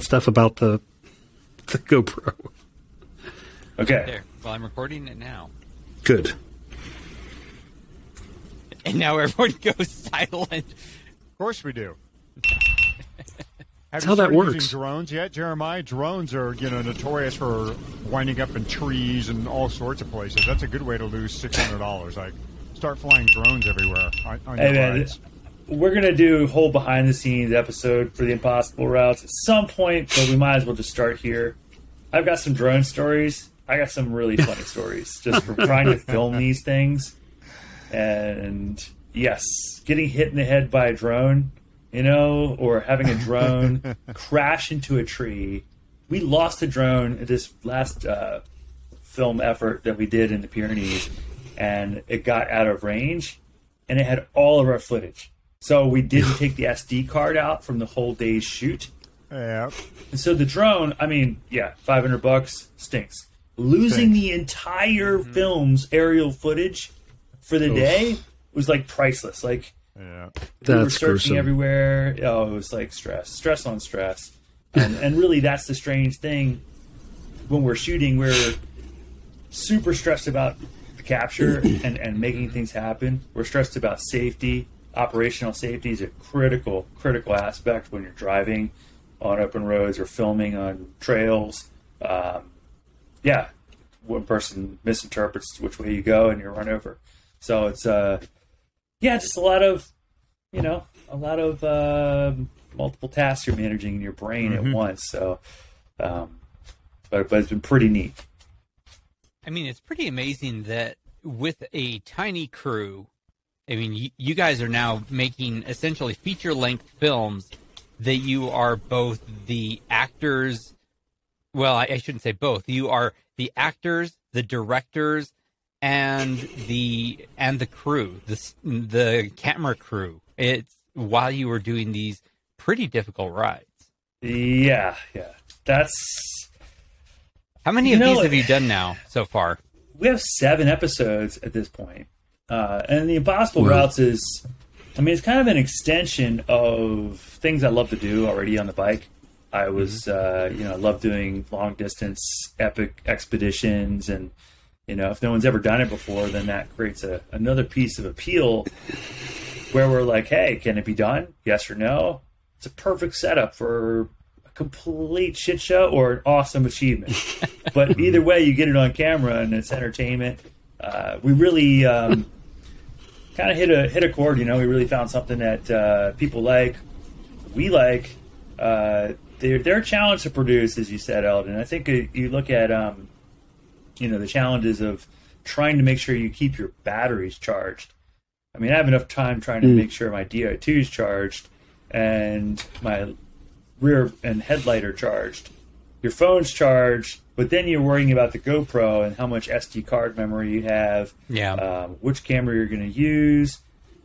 stuff about the GoPro. Okay. There. Well, I'm recording it now. Good. And now everyone goes silent. Of course we do. That's how that works. Using drones yet, Jeremiah? Drones are, notorious for winding up in trees and all sorts of places. That's a good way to lose $600. Like, start flying drones everywhere on your rides. We're going to do a whole behind-the-scenes episode for the Impossible Routes at some point, but we might as well just start here. I've got some drone stories. I got some really funny stories just from trying to film these things. And, yes, getting hit in the head by a drone, or having a drone crash into a tree. We lost a drone at this last film effort that we did in the Pyrenees, and it got out of range, and it had all of our footage. So we didn't take the SD card out from the whole day's shoot. Yeah. And so the drone, $500 stinks. Losing the entire film's aerial footage for the day was like priceless. Like, we were searching everywhere. Oh, it was like stress on stress. And really, that's the strange thing. When we're shooting, we're super stressed about the capture and making things happen. We're stressed about safety. Operational safety is a critical aspect when you're driving on open roads or filming on trails. One person misinterprets which way you go and you're run over. So it's just a lot of multiple tasks you're managing in your brain at once. So, but it's been pretty neat. I mean, it's pretty amazing that with a tiny crew, I mean, you guys are now making essentially feature-length films that you are both the actors. Well, I shouldn't say both. You are the actors, the directors, and the crew, the camera crew. It's while you were doing these pretty difficult rides. Yeah. That's how many of these have you done now so far? We have 7 episodes at this point. And the Impossible Routes is, it's kind of an extension of things I love to do already on the bike. I was, I love doing long distance epic expeditions, and if no one's ever done it before, then that creates another piece of appeal where we're like, hey, can it be done? Yes or no? It's a perfect setup for a complete shit show or an awesome achievement. But either way, you get it on camera and it's entertainment. We really kind of hit a chord. We really found something that people like. We like. They're a challenge to produce, as you said, Eldon. I think you look at the challenges of trying to make sure you keep your batteries charged. I have enough time trying to make sure my Di2 is charged and my rear and headlight are charged. Your phone's charged, but then you're worrying about the GoPro and how much SD card memory you have. Yeah. Which camera you're going to use.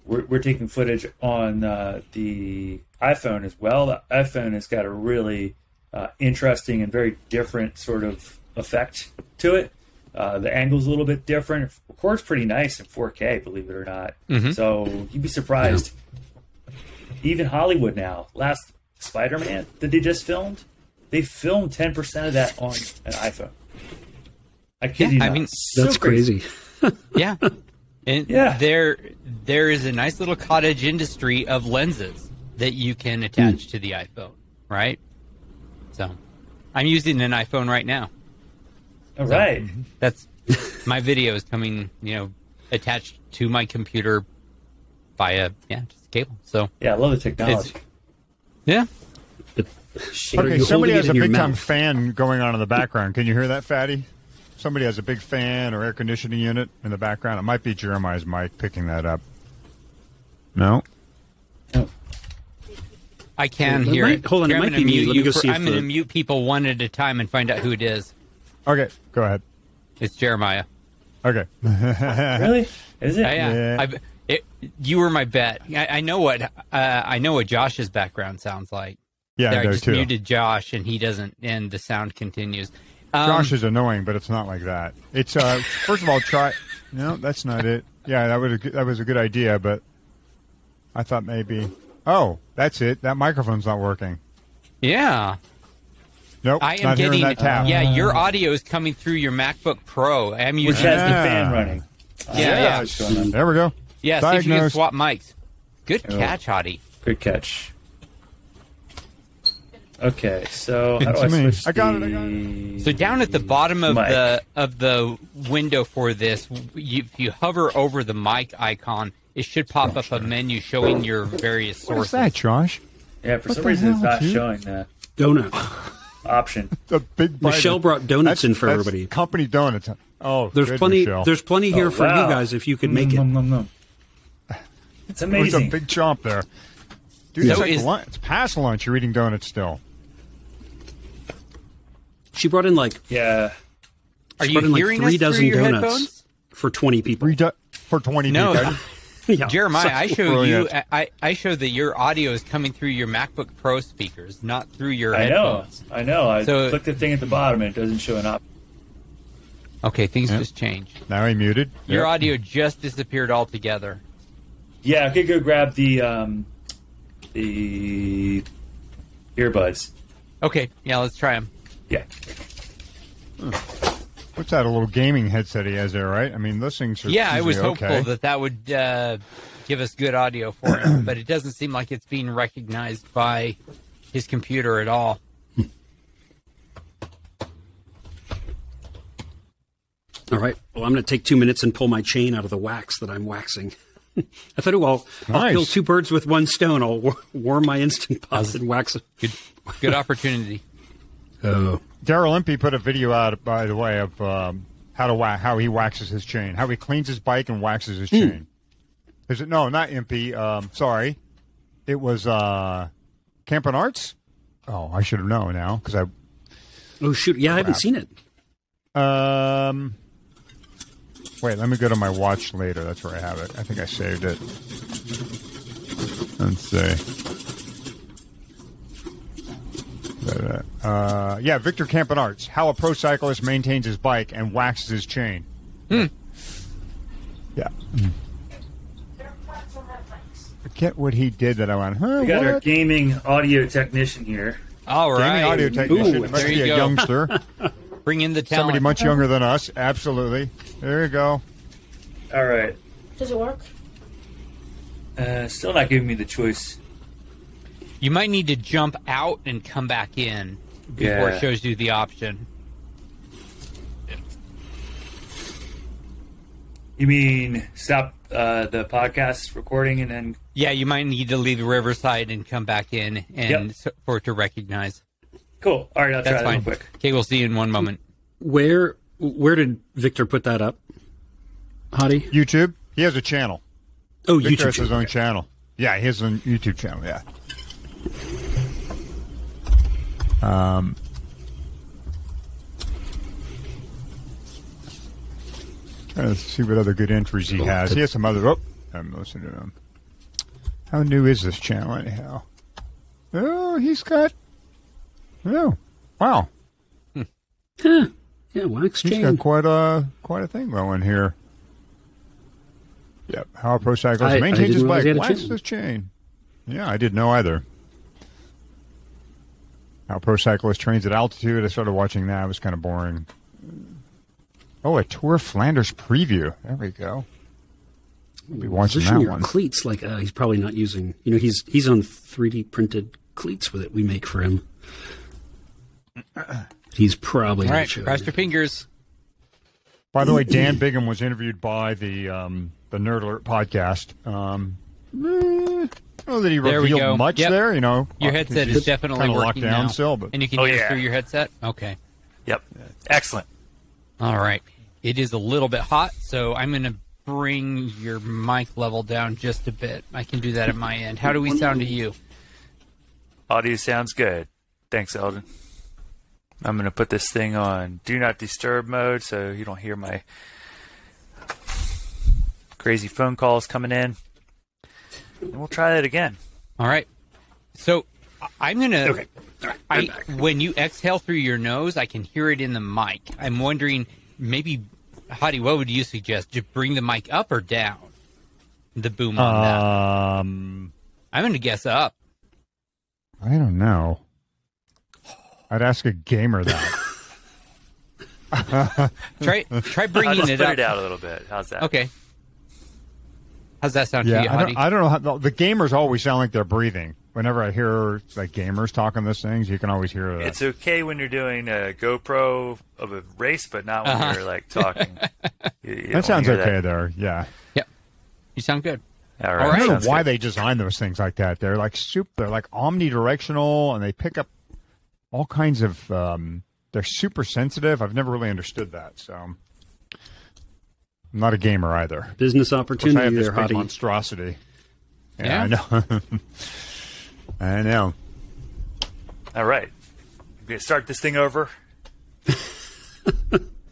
We're taking footage on the iPhone as well. The iPhone has got a really interesting and very different sort of effect to it. The angle's a little bit different. It records pretty nice in 4K, believe it or not. So you'd be surprised. Even Hollywood now, last Spider-Man that they just filmed, they filmed 10% of that on an iPhone. I kid you not. That's crazy. Yeah. And there is a nice little cottage industry of lenses that you can attach to the iPhone, right? So I'm using an iPhone right now. All right. That's my video is coming, attached to my computer via just cable. So I love the technology. Yeah. Okay, somebody has a big time fan going on in the background. Can you hear that, Fatty? Somebody has a big fan or air conditioning unit in the background. It might be Jeremiah's mic picking that up. No? I can hear it. Hold on, it might be me. Let me go see if I'm going to mute people one at a time and find out who it is. Okay, go ahead. It's Jeremiah. Okay. Really? Is it? Yeah. You were my bet. I know what Josh's background sounds like. Yeah, I just muted Josh, and he doesn't, and the sound continues. Josh is annoying, but it's not like that. It's first of all, try. No, that's not it. Yeah, that was a good idea, but I thought maybe. Oh, that's it. That microphone's not working. Yeah. Nope. I am not getting hearing that tap. Yeah, your audio is coming through your MacBook Pro. I'm using which has the fan running. Yeah. There we go. Yeah, see if you can swap mics. Good catch, Hottie. Good catch. Okay, so how do I switch I got it. So down at the bottom of the window for this, if you hover over the mic icon, it should pop up a menu showing your various sources. What is that, Josh? Yeah, for some reason it's not showing that Donut. option. The big Michelle brought donuts in for everybody. Company donuts. Oh, there's good, plenty. Michelle. There's plenty here for you guys if you could make it. It's amazing. It's a big chomp there. Dude, So it's past lunch. You're eating donuts still. She brought in like Are you hearing 3 us dozen through your donuts headphones? for 20 people. For 20 No. people. Yeah. Jeremiah, I show brilliant. I show that your audio is coming through your MacBook Pro speakers, not through your headphones. I know. I So- clicked the thing at the bottom and it doesn't show an option. Okay, things just changed. Now he muted. Your audio just disappeared altogether. Yeah, I could go grab the earbuds. Okay, yeah, let's try them. Yeah. What's that? A little gaming headset he has there, right? I mean, those things are. Yeah, I was usually hopeful okay. that would give us good audio for him, but it doesn't seem like it's being recognized by his computer at all. All right. Well, I'm going to take 2 minutes and pull my chain out of the wax that I'm waxing. I thought, I'll kill 2 birds with 1 stone. I'll warm my Instant Pot and wax it. Good opportunity. Oh. Daryl Impey put a video out, by the way, of how he waxes his chain, how he cleans his bike and waxes his chain. Is it? No, not Impey. Sorry, it was Campin' Arts. Oh, I should have known now because I. Oh shoot! Yeah, I haven't seen it. Wait, let me go to my watch later. That's where I have it. I think I saved it. Let's see. Yeah, Victor Campin' Arts. How a pro cyclist maintains his bike and waxes his chain. Yeah. Forget what he did that I went, We got our gaming audio technician here. All right. Gaming audio technician. Ooh, It must there be you a go. youngster. Bring in the talent. Somebody much younger than us. Absolutely. There you go. All right. Does it work? Still not giving me the choice. You might need to jump out and come back in before it shows you the option. You mean stop the podcast recording and then... Yeah, you might need to leave Riverside and come back in and for it to recognize. Cool. All right, I'll try That's that real fine. quick. Okay, we'll see you in one moment. Where did Victor put that up? Hottie? YouTube. He has a channel. Oh, Victor YouTube. has his own channel. Yeah, he has a YouTube channel, yeah. Trying to see what other good entries he has. He has some other... Oh, I'm listening to him. How new is this channel, anyhow? Oh, he's got... Oh, wow. Huh. Yeah, wax He's chain. got quite a thing going here. Yep. How a pro cyclist I maintains his didn't realize bike, he had a waxes chain. his chain. Yeah, I didn't know either. How a pro cyclist trains at altitude. I started watching that. It was kind of boring. Oh, a Tour Flanders preview. There we go. We'll be watching Position that your one. cleats like he's probably not using. You know, he's on 3D printed cleats with it. We make for him. He's probably All not right, showing cross it. your fingers. By the way, Dan Bigham was interviewed by the Nerd Alert podcast. I don't know that he There we go. revealed much Yep. there. You know, Your headset is definitely kind of locked working down now. still, but And you can hear us through your headset? Okay. Yep. Excellent. All right. It is a little bit hot, so I'm going to bring your mic level down just a bit. I can do that at my end. How do we sound to you? Audio sounds good. Thanks, Eldon. I'm going to put this thing on Do Not Disturb mode so you don't hear my crazy phone calls coming in. And we'll try that again. All right. So I'm going to... Okay. All right. I'm back. When you exhale through your nose, I can hear it in the mic. I'm wondering, maybe, Hottie, what would you suggest? To bring the mic up or down? The boom on that. I'm going to guess up. I don't know. I'd ask a gamer that. Try bringing I'll it put up. it out a little bit. How's that? Okay. How's that sound to you, Hadi? I don't know how the gamers always sound like they're breathing. Whenever I hear like gamers talking those things, you can always hear that. It's okay when you're doing a GoPro of a race, but not when you're like talking. You that sounds okay that. there. Yeah. Yep. You sound good. All right. I don't know Sounds why good. they design those things like that. They're like they're like omnidirectional, and they pick up all kinds of. They're super sensitive. I've never really understood that. So I'm not a gamer either. Business I have opportunity this there, big Hadi. monstrosity. Yeah? I know. I know. All right. We're going to start this thing over.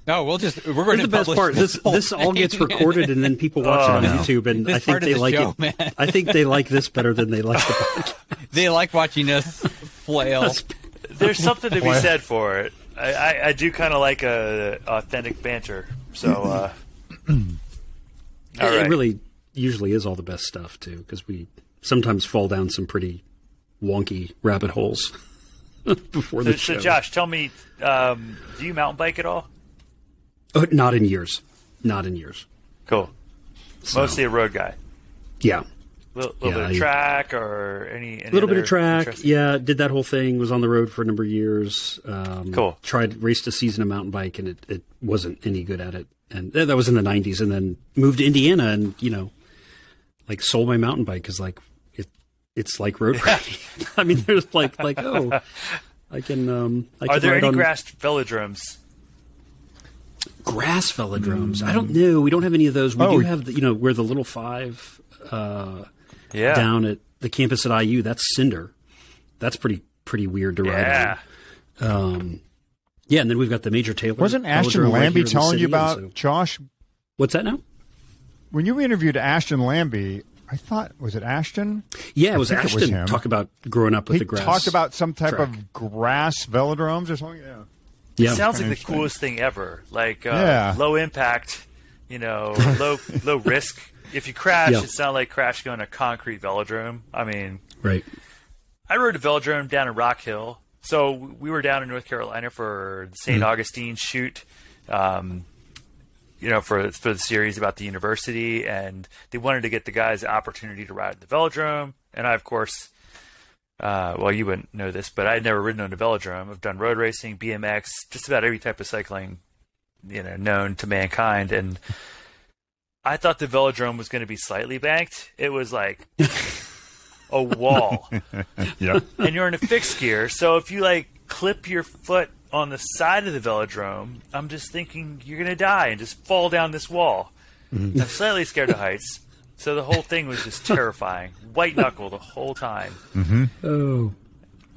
No, we're going Here's to the best part. This all gets recorded, and then people watch it on YouTube, and This I think part of they the like show, it. man. I think they like this better than they like the podcast. They like watching us flail. There's something to be said for it. I do kind of like authentic banter. So, all right. It really usually is all the best stuff, too, because we sometimes fall down some pretty wonky rabbit holes before the show. So, Josh, tell me, do you mountain bike at all? Oh, not in years. Not in years. Cool. So, Mostly a road guy. Yeah. Little bit of track or any little bit of track. interest? Yeah, did that whole thing. Was on the road for a number of years. Cool. Raced a season of mountain bike, and it wasn't any good at it. And that was in the 90s. And then moved to Indiana, and like sold my mountain bike because like it's like road riding. I mean, there's like oh, I can. Are there ride any on grass velodromes? grass velodromes? I don't know. We don't have any of those. We do have where the little 5. Yeah. Down at the campus at IU, that's cinder. That's pretty weird to ride on. Yeah, and then we've got the Major Taylor. Wasn't Ashton velodrome right Lambie here in the telling city, you about, and so- Josh, What's that now? when you interviewed Ashton Lambie, I thought, was it Ashton? Yeah, it was think it was Ashton. him. Talk about growing up with He the grass. talked about some type track. of grass velodromes or something. Yeah. Yeah. Sounds like the Interesting. coolest thing ever. Like Yeah. low impact, low risk. If you crash, Yeah. it's not like crashing on a concrete velodrome. I mean, Right. I rode a velodrome down in Rock Hill. So we were down in North Carolina for the St. Augustine shoot, for the series about the university, and they wanted to get the guys the opportunity to ride the velodrome. And I, of course, you wouldn't know this, but I had never ridden on a velodrome. I've done road racing, BMX, just about every type of cycling, known to mankind. And I thought the velodrome was going to be slightly banked. It was like a wall. Yeah. And you're in a fixed gear, so if you clip your foot on the side of the velodrome, I'm just thinking you're going to die and just fall down this wall. I'm slightly scared of heights, so the whole thing was just terrifying. White knuckle the whole time. Oh.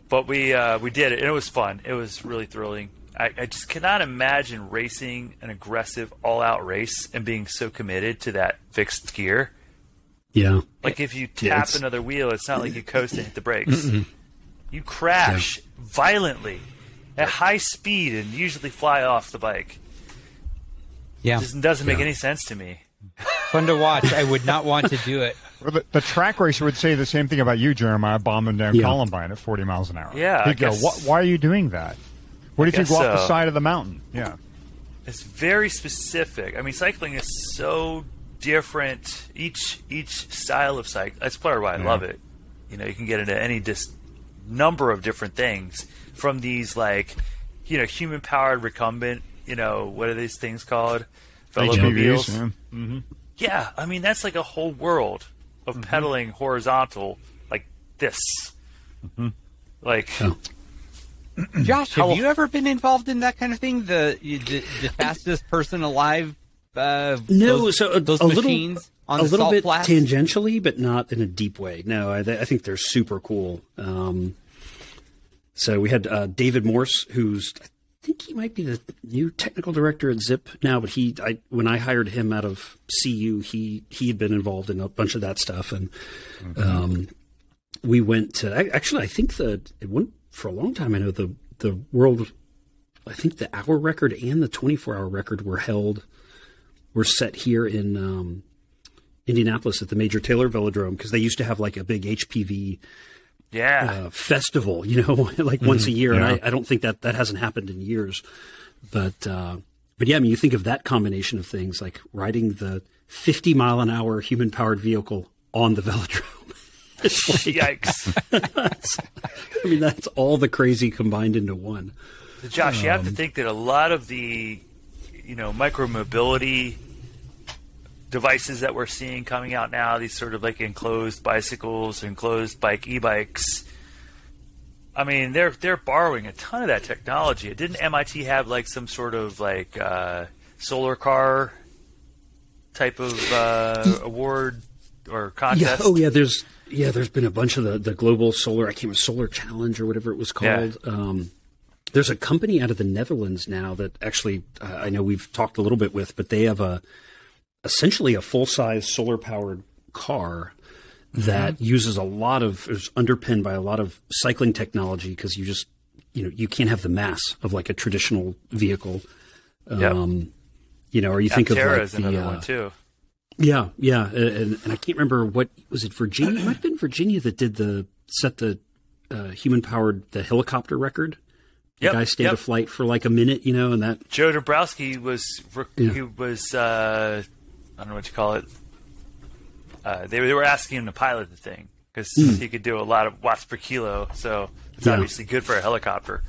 But we did it, and it was fun. It was really thrilling. I just cannot imagine racing an aggressive, all-out race and being so committed to that fixed gear. Yeah. Like if you tap another wheel, it's not like you coast and hit the brakes. You crash violently at high speed and usually fly off the bike. Yeah. It just doesn't make any sense to me. Fun to watch. I would not want to do it. Well, the track racer would say the same thing about you, Jeremiah, bombing down Columbine at 40 miles an hour. Yeah, He'd go, why are you doing that? What if you go off the side of the mountain? Yeah. It's very specific. I mean, cycling is so different. Each style of cycle. That's part of why I love it. You can get into any number of different things from these human-powered recumbent. What are these things called? Velomobiles. Yeah, I mean that's like a whole world of pedaling horizontal like this. Josh, have you ever been involved in that kind of thing? The fastest person alive? No, those so those a machines on a the little salt bit flats? tangentially, but not in a deep way. No, I think they're super cool. So we had David Morse, who's I think he might be the new technical director at Zip now, but when I hired him out of CU, he had been involved in a bunch of that stuff, and we went to actually I think it went for a long time. I know the world, I think the hour record and the 24-hour record were set here in Indianapolis at the Major Taylor Velodrome, because they used to have like a big HPV festival, you know, like once a year. Yeah. And I don't think that hasn't happened in years. But yeah, I mean, you think of that combination of things, like riding the 50-mile-an-hour human-powered vehicle on the velodrome. It's like, yikes! I mean, that's all the crazy combined into one. So Josh, you have to think that a lot of the, you know, micro-mobility devices that we're seeing coming out now, these sort of like enclosed bicycles, enclosed e-bikes, I mean, they're borrowing a ton of that technology. Didn't MIT have like some sort of like solar car type of award or contest? Yeah. Oh yeah, there's been a bunch of the global solar, I can't remember, solar challenge or whatever it was called. Yeah. There's a company out of the Netherlands now that actually I know we've talked a little bit with, but they have essentially a full-size solar-powered car that uses is underpinned by a lot of cycling technology, because you can't have the mass of like a traditional vehicle. You know, or you think of like is another one too. Yeah. And I can't remember, what was it, Virginia? It might have been Virginia that set the human-powered, the helicopter record. The guy stayed afloat for like a minute, you know, and that Joe Dabrowski he was I don't know what you call it. They were asking him to pilot the thing because he could do a lot of watts per kilo, so it's obviously good for a helicopter.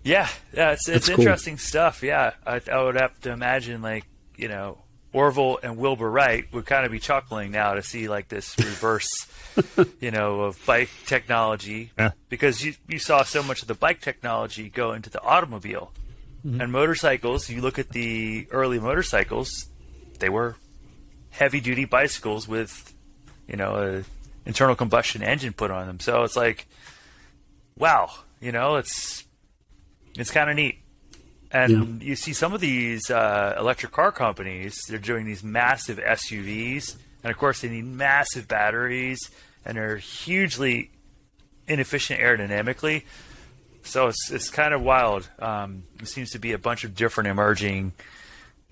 Yeah, it's interesting stuff. Yeah, I would have to imagine, like, you know, Orville and Wilbur Wright would kind of be chuckling now to see like this reverse, you know, of bike technology, because you saw so much of the bike technology go into the automobile and motorcycles. You look at the early motorcycles; they were heavy-duty bicycles with, you know, an internal combustion engine put on them. So it's like, wow, you know, it's kind of neat. And you see some of these electric car companies, they're doing these massive SUVs, and of course they need massive batteries, and they're hugely inefficient aerodynamically. So it's kind of wild. There seems to be a bunch of different emerging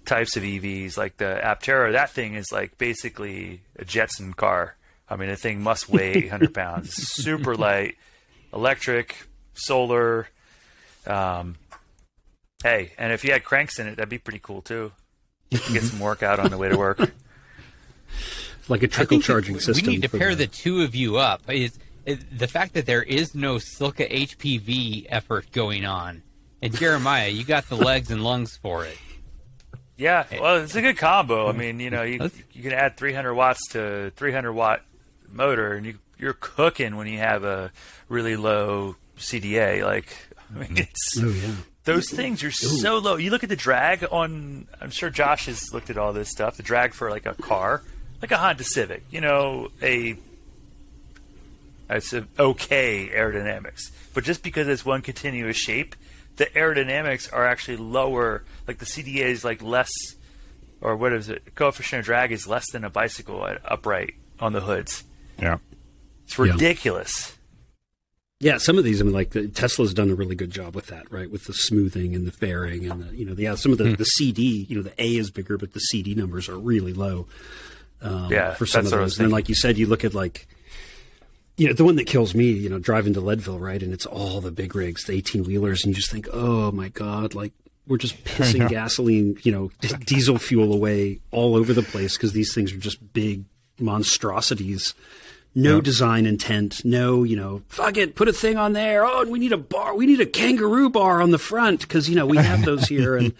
types of EVs, like the Aptera. That thing is like basically a Jetson car. I mean, the thing must weigh 800 pounds. Super light, electric, solar. Hey, and if you had cranks in it, that'd be pretty cool too. Get some workout on the way to work. Like a trickle charging system. We need to pair the two of you up. The fact that there is no Silka HPV effort going on, and Jeremiah, you got the legs and lungs for it. Yeah, well, it's a good combo. I mean, you know, you can add 300 watts to 300 watt motor, and you're cooking when you have a really low CDA. Like, I mean, it's those things are so low. You look at the drag on. I'm sure Josh has looked at all this stuff. The drag for like a car, like a Honda Civic. You know, it's okay aerodynamics, but just because it's one continuous shape, the aerodynamics are actually lower. Like the CDA is like less, or what is it? Coefficient of drag is less than a bicycle upright on the hoods. Yeah, it's ridiculous. Yeah, some of these, I mean, like Tesla's done a really good job with that, right? With the smoothing and the fairing, and some of the CD. You know, the A is bigger, but the CD numbers are really low. For some of those, and then, like you said, you look at like. You know, the one that kills me, you know, driving to Leadville, right? And it's all the big rigs, the 18-wheelers, and you just think, oh, my God, like, we're just pissing gasoline, you know, diesel fuel away all over the place because these things are just big monstrosities. No design intent. No, you know, fuck it, put a thing on there. Oh, and we need a bar. We need a kangaroo bar on the front because, you know, we have those here. And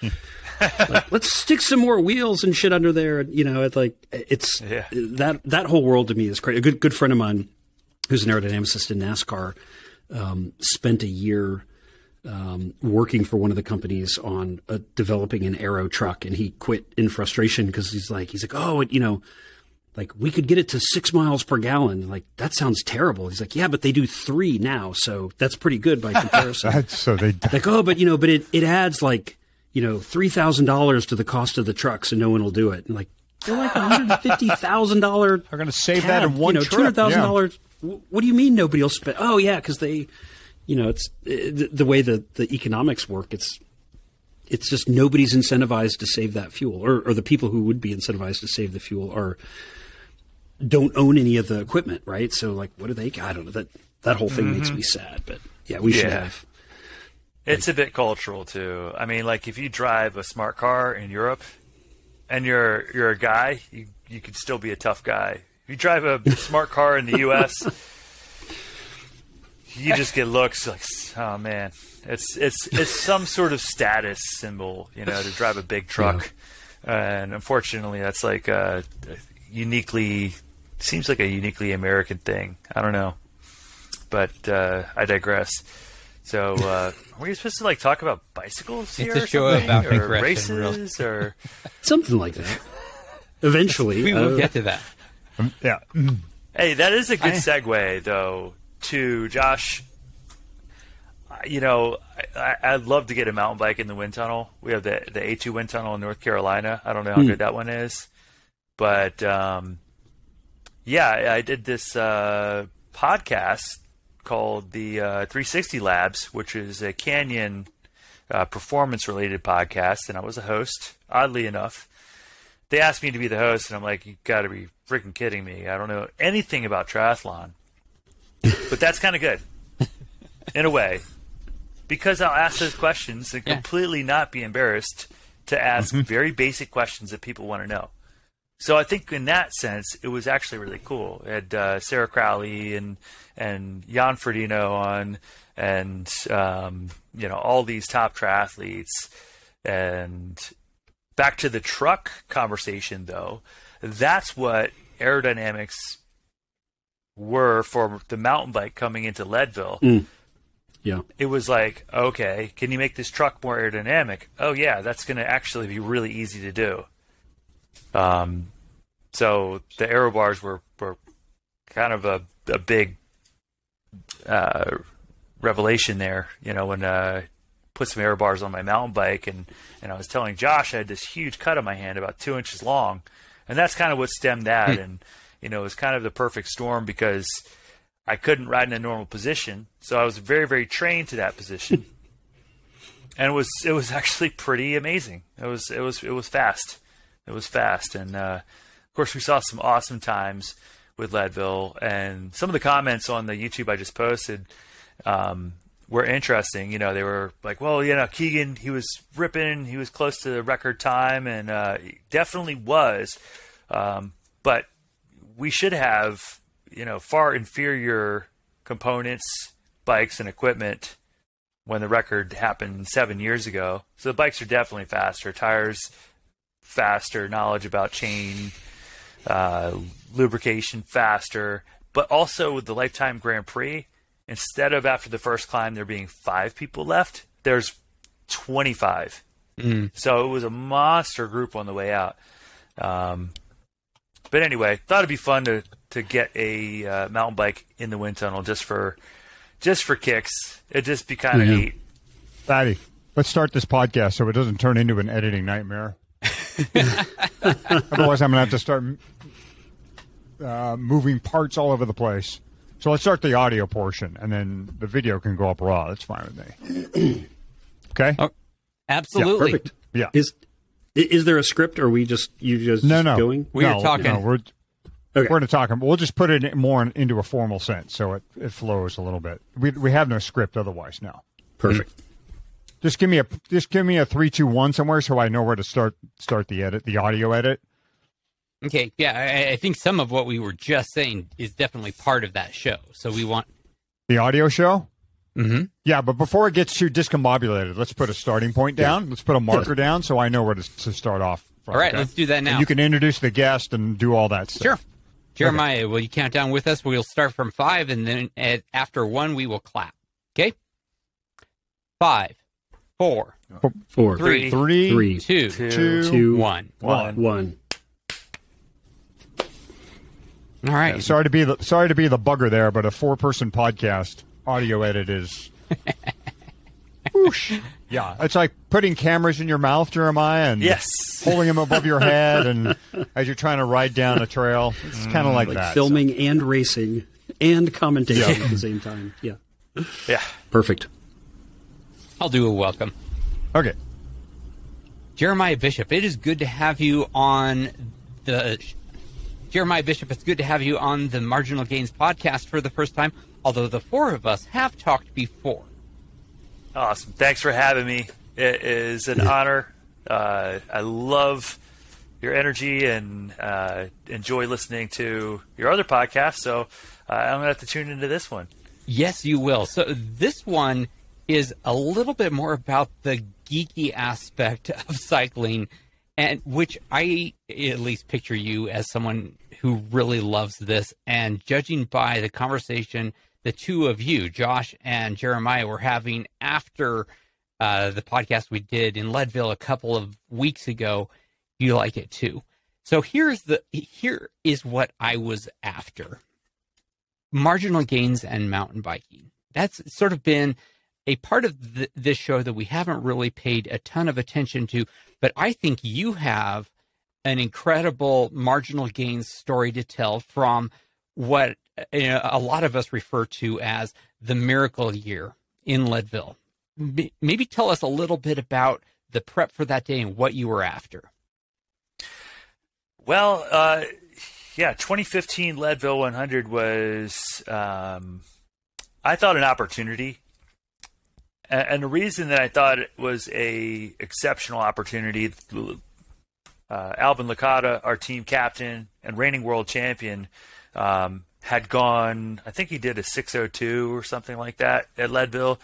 like, let's stick some more wheels and shit under there. You know, it's that whole world to me is crazy. A good friend of mine, who's an aerodynamicist in NASCAR, spent a year working for one of the companies on developing an aero truck, and he quit in frustration because he's like, oh, you know, like we could get it to 6 miles per gallon. Like that sounds terrible. He's like, yeah, but they do 3 now, so that's pretty good by comparison. So they like, oh, but you know, but it adds like, you know, $3,000 to the cost of the truck, so no one will do it. And like they're like $150,000. They're going to save that in one trip. $200,000. What do you mean nobody will spend? Oh, yeah, because they, you know, it's the way the economics work. It's just nobody's incentivized to save that fuel, or the people who would be incentivized to save the fuel don't own any of the equipment, right? So, like, what do they? I don't know. that whole thing makes me sad. But yeah, we should have. It's a bit cultural too. I mean, like if you drive a smart car in Europe and you're a guy, you could still be a tough guy. If you drive a smart car in the U.S., you just get looks like, oh man, it's some sort of status symbol, you know, to drive a big truck. And unfortunately, that's like seems like a uniquely American thing. I don't know, but I digress. So, are we supposed to like talk about bicycles here? It's a show about or races or something like that. Eventually, we will get to that. Yeah. Hey, that is a good segue, though, to Josh. You know, I'd love to get a mountain bike in the wind tunnel. We have the A2 wind tunnel in North Carolina. I don't know how good that one is, but yeah, I did this podcast called the 360 Labs, which is a Canyon performance-related podcast, and I was a host. Oddly enough, they asked me to be the host, and I'm like, you got to be freaking kidding me! I don't know anything about triathlon, but that's kind of good in a way, because I'll ask those questions and completely not be embarrassed to ask very basic questions that people want to know. So I think in that sense, it was actually really cool. It had Sarah Crowley and Jan Frodeno on, and you know, all these top triathletes. And back to the truck conversation, though, that's what aerodynamics were for the mountain bike coming into Leadville. Yeah. It was like, okay, can you make this truck more aerodynamic? Oh yeah, that's going to actually be really easy to do. So the aero bars were kind of a big revelation there, you know, when I put some aero bars on my mountain bike, and I was telling Josh I had this huge cut on my hand about 2 inches long, and that's kind of what stemmed that. And, you know, it was kind of the perfect storm because I couldn't ride in a normal position, so I was very, very trained to that position. And it was actually pretty amazing. It was fast. It was fast, and of course we saw some awesome times with Leadville, and some of the comments on the YouTube I just posted were interesting. You know, they were like, well, you know, Keegan, he was ripping, he was close to the record time, and he definitely was, but we should have, you know, far inferior components, bikes, and equipment when the record happened 7 years ago. So the bikes are definitely faster, tires faster, knowledge about chain, lubrication faster, but also with the Lifetime Grand Prix, instead of after the first climb there being 5 people left, there's 25. So it was a monster group on the way out. But anyway, thought it'd be fun to get a mountain bike in the wind tunnel just for kicks. It'd just be kind of neat. Fatty, let's start this podcast so it doesn't turn into an editing nightmare. Otherwise, I'm going to have to start moving parts all over the place. So let's start the audio portion, and then the video can go up raw. That's fine with me. Okay? Oh, absolutely. Yeah, perfect. Yeah. Is there a script, or you just going? We are talking. No, we're going to talk, but we'll just put it more into a formal sense, so it flows a little bit. We have no script otherwise now. Perfect. Just give me a 3, 2, 1 somewhere, so I know where to start the audio edit. Okay, yeah, I think some of what we were just saying is definitely part of that show. So we want the audio show. Mm-hmm. Yeah, but before it gets too discombobulated, let's put a starting point down. Yeah. Let's put a marker down so I know where to start off from. All right, let's do that now. And you can introduce the guest and do all that stuff. Sure. Jeremiah, will you count down with us? We'll start from 5, and then after 1, we will clap. Okay? 5, 4, 3, 2, 1. All right. Yeah, sorry to be the bugger there, but a 4-person podcast audio edit is. Whoosh. Yeah, it's like putting cameras in your mouth, Jeremiah, and holding them above your head, and as you're trying to ride down a trail. It's kind of like that. Filming and racing and commentating at the same time. Yeah. Yeah. Perfect. I'll do a welcome. Okay. Jeremiah Bishop, it is good to have you on the Jeremiah Bishop. It's good to have you on the Marginal Gains podcast for the first time. although the four of us have talked before. Awesome. Thanks for having me. It is an honor. I love your energy and enjoy listening to your other podcast. So I'm going to have to tune into this one. Yes, you will. So this one is a little bit more about the geeky aspect of cycling, and which I at least picture you as someone who really loves this. And judging by the conversation the two of you, Josh and Jeremiah, were having after the podcast we did in Leadville a couple of weeks ago, you like it too. So here is what I was after. Marginal gains and mountain biking. That's sort of been a part of this show that we haven't really paid a ton of attention to, but I think you have an incredible marginal gains story to tell from what a lot of us refer to as the miracle year in Leadville. Maybe tell us a little bit about the prep for that day and what you were after. Well, 2015 Leadville 100 was, I thought, an opportunity. And the reason that I thought it was a exceptional opportunity, Alvin Licata, our team captain and reigning world champion, had gone, I think he did a 6:02 or something like that at Leadville,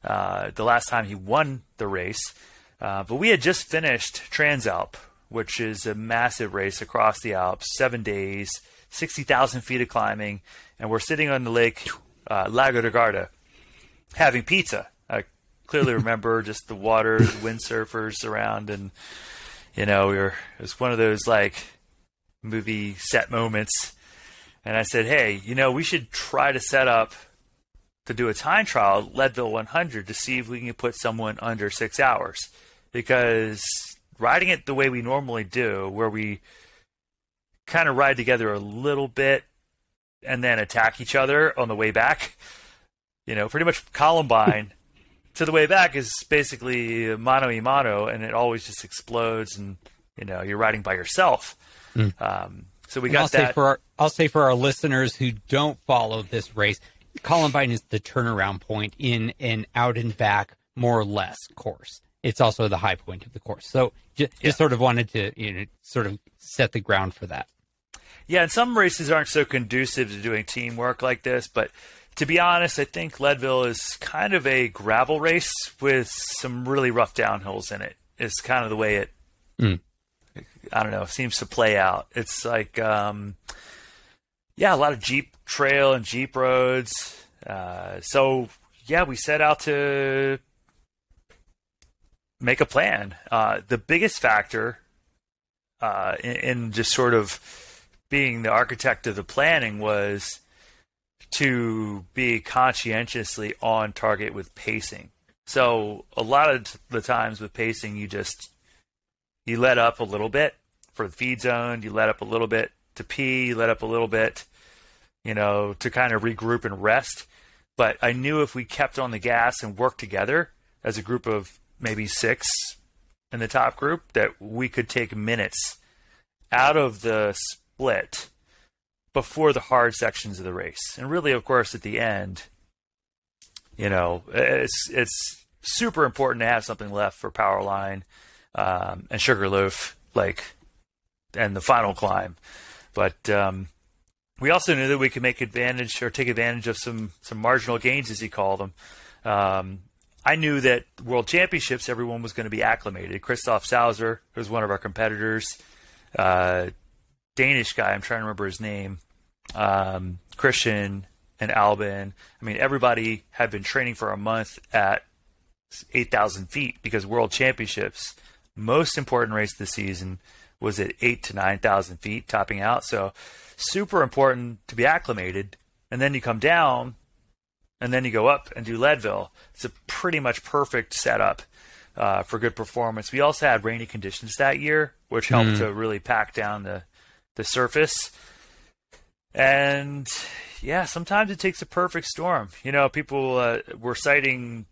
the last time he won the race. But we had just finished Transalp, which is a massive race across the Alps, 7 days, 60,000 feet of climbing, and we're sitting on the lake, Lago de Garda, having pizza. I clearly remember just the water, the windsurfers around, and it was one of those like movie set moments. And I said, hey, we should try to set up to do a time trial, Leadville 100, to see if we can put someone under 6 hours. Because riding it the way we normally do, where we kind of ride together a little bit and then attack each other on the way back, pretty much Columbine to the way back is basically mano a mano, and it always just explodes, and you're riding by yourself. So we got that. I'll say for our listeners who don't follow this race, Columbine is the turnaround point in an out and back, more or less, course. It's also the high point of the course. So just sort of wanted to sort of set the ground for that. Yeah, and some races aren't so conducive to doing teamwork like this, but to be honest, I think Leadville is kind of a gravel race with some really rough downhills in it. It's kind of the way it, I don't know, seems to play out. It's like, a lot of Jeep trail and Jeep roads. We set out to make a plan. The biggest factor in just sort of being the architect of the planning was to be conscientiously on target with pacing. So a lot of the times with pacing, you let up a little bit for the feed zone, you let up a little bit to pee, you let up a little bit, to kind of regroup and rest. But I knew if we kept on the gas and worked together as a group of maybe 6 in the top group, that we could take minutes out of the split before the hard sections of the race. And really, of course, at the end, it's super important to have something left for Powerline and Sugarloaf, and the final climb. But we also knew that we could take advantage of some marginal gains, as you call them. I knew that World Championships, everyone was going to be acclimated. Christoph Sauser, who was one of our competitors, Danish guy, I'm trying to remember his name, Christian and Albin. I mean, everybody had been training for a month at 8,000 feet, because World Championships, most important race of the season, was at 8,000 to 9,000 feet topping out. So super important to be acclimated. And then you come down, and then you go up and do Leadville. It's a pretty much perfect setup for good performance. We also had rainy conditions that year, which helped to really pack down the surface. And sometimes it takes a perfect storm. People were citing,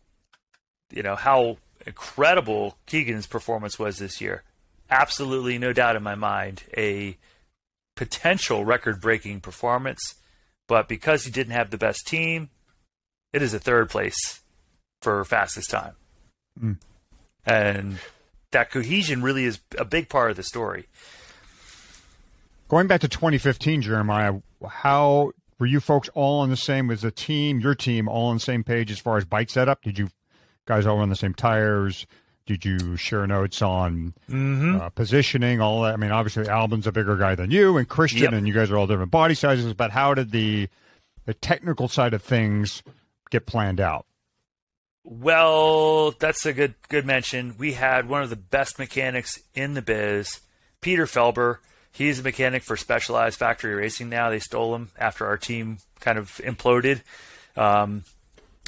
how incredible Keegan's performance was this year. Absolutely no doubt in my mind, a potential record-breaking performance. but because he didn't have the best team, it is a third place for fastest time. And that cohesion really is a big part of the story. Going back to 2015, Jeremiah, how were you folks all on the same as the team, your team, all on the same page as far as bike setup? Did you guys all run the same tires? Did you share notes on positioning, all that? I mean, obviously, Albin's a bigger guy than you, and Christian, and you guys are all different body sizes, but how did the technical side of things get planned out? Well, that's a good mention. We had one of the best mechanics in the biz, Peter Felber. He's a mechanic for Specialized Factory Racing now. They stole him after our team kind of imploded.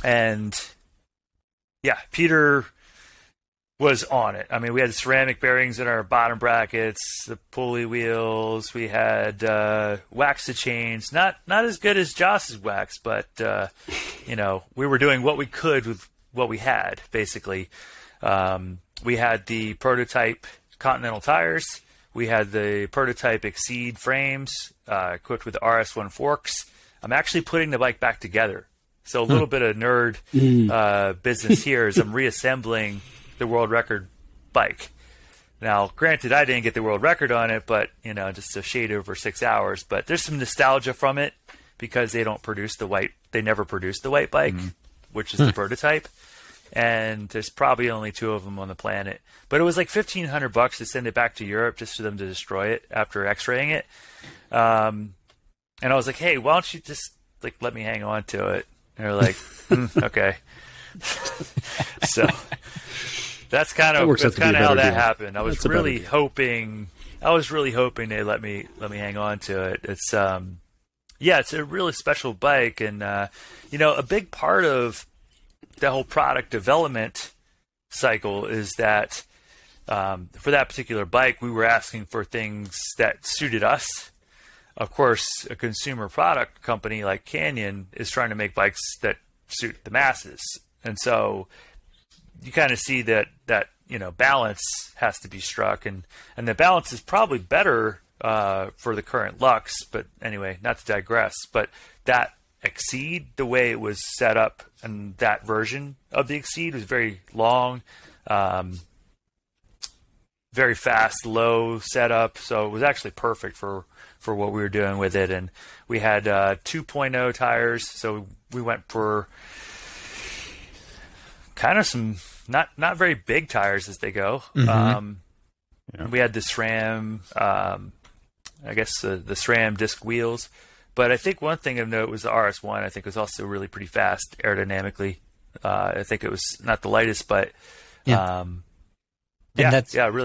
And yeah, Peter was on it. I mean, we had ceramic bearings in our bottom brackets, the pulley wheels. We had wax the chains. Not as good as Joss's wax, but we were doing what we could with what we had, basically. We had the prototype Continental tires. We had the prototype Exceed frames equipped with the RS1 forks. I'm actually putting the bike back together. So a little bit of nerd business here is I'm reassembling the world record bike. Now, granted, I didn't get the world record on it, but, just a shade over 6 hours. But there's some nostalgia from it because they never produced the white bike, which is the prototype. And there's probably only 2 of them on the planet. But it was like $1,500 to send it back to Europe just for them to destroy it after x-raying it. And I was like, hey, why don't you just let me hang on to it? And they're like, okay. So that's kind of how that happened. I was really hoping they let me hang on to it. It's it's a really special bike, and a big part of the whole product development cycle is that for that particular bike, we were asking for things that suited us. Of course, a consumer product company like Canyon is trying to make bikes that suit the masses, and so you kind of see that balance has to be struck, and the balance is probably better for the current Lux. But anyway, not to digress, but that Exceed, the way it was set up, and that version of the Exceed was very long, very fast, low setup. So it was actually perfect for what we were doing with it. And we had 2.0 tires, so we went for kind of some not very big tires as they go. We had the SRAM, I guess the SRAM disc wheels. But I think one thing of note was the RS1. I think was also really pretty fast aerodynamically. I think it was not the lightest, but really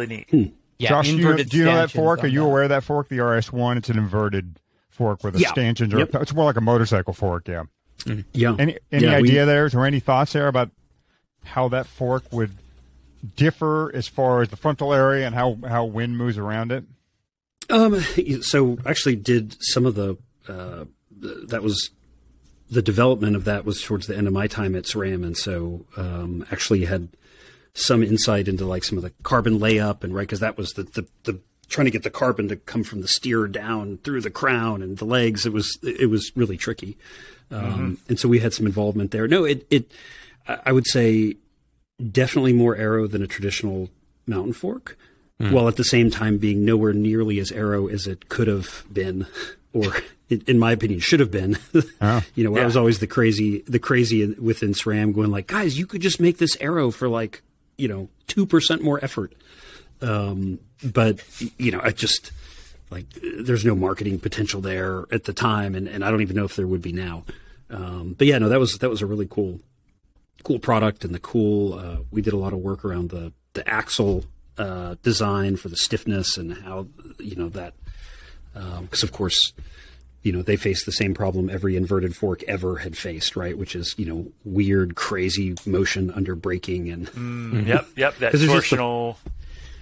neat. Yeah, Josh, do you know that fork? Are you aware of that fork? The RS1. It's an inverted fork with a stanchions. It's more like a motorcycle fork. Yeah. Yeah. Any idea there, or any thoughts there about how that fork would differ as far as the frontal area and how wind moves around it? So actually did some of the that was the development of that was towards the end of my time at SRAM, and so actually had some insight into some of the carbon layup, and because that was the trying to get the carbon to come from the steer down through the crown and the legs. It was really tricky, and so we had some involvement there. No, I would say definitely more aero than a traditional mountain fork, while at the same time being nowhere nearly as aero as it could have been, or in my opinion should have been. I was always the crazy within SRAM going guys, you could just make this aero for 2% more effort. But I just there's no marketing potential there at the time, and I don't even know if there would be now. But yeah, no, that was a really cool product, and we did a lot of work around the axle design for the stiffness and how that because of course they faced the same problem every inverted fork ever had faced, right? Which is weird, crazy motion under braking and yep that torsional.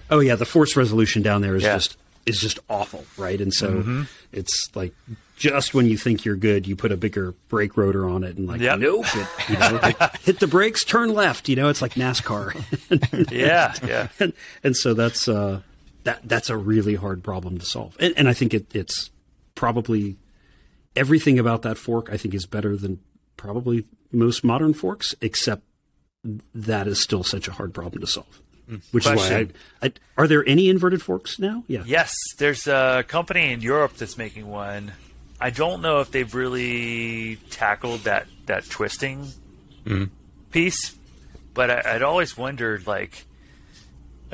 The force resolution down there is just awful, right? And so it's just when you think you're good, you put a bigger brake rotor on it, and nope, hit the brakes, turn left. It's like NASCAR. And so that's a really hard problem to solve, and I think it's probably everything about that fork I think is better than probably most modern forks, except that is still such a hard problem to solve. Which Question. is why are there any inverted forks now? Yeah. Yes, there's a company in Europe that's making one. I don't know if they've really tackled that twisting piece, but I'd always wondered, like,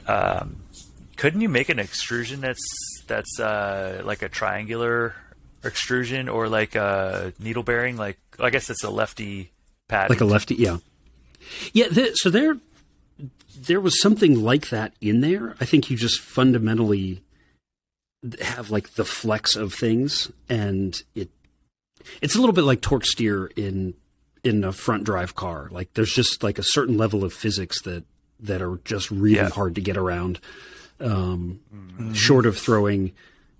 couldn't you make an extrusion that's like a triangular extrusion, or like a needle bearing? Like, I guess it's a lefty pattern. Like a lefty, yeah. Yeah, so there was something like that in there. I think you just fundamentally have like the flex of things, and it's a little bit like torque steer in a front drive car. Like there's just like a certain level of physics that are just really hard to get around. Short of throwing,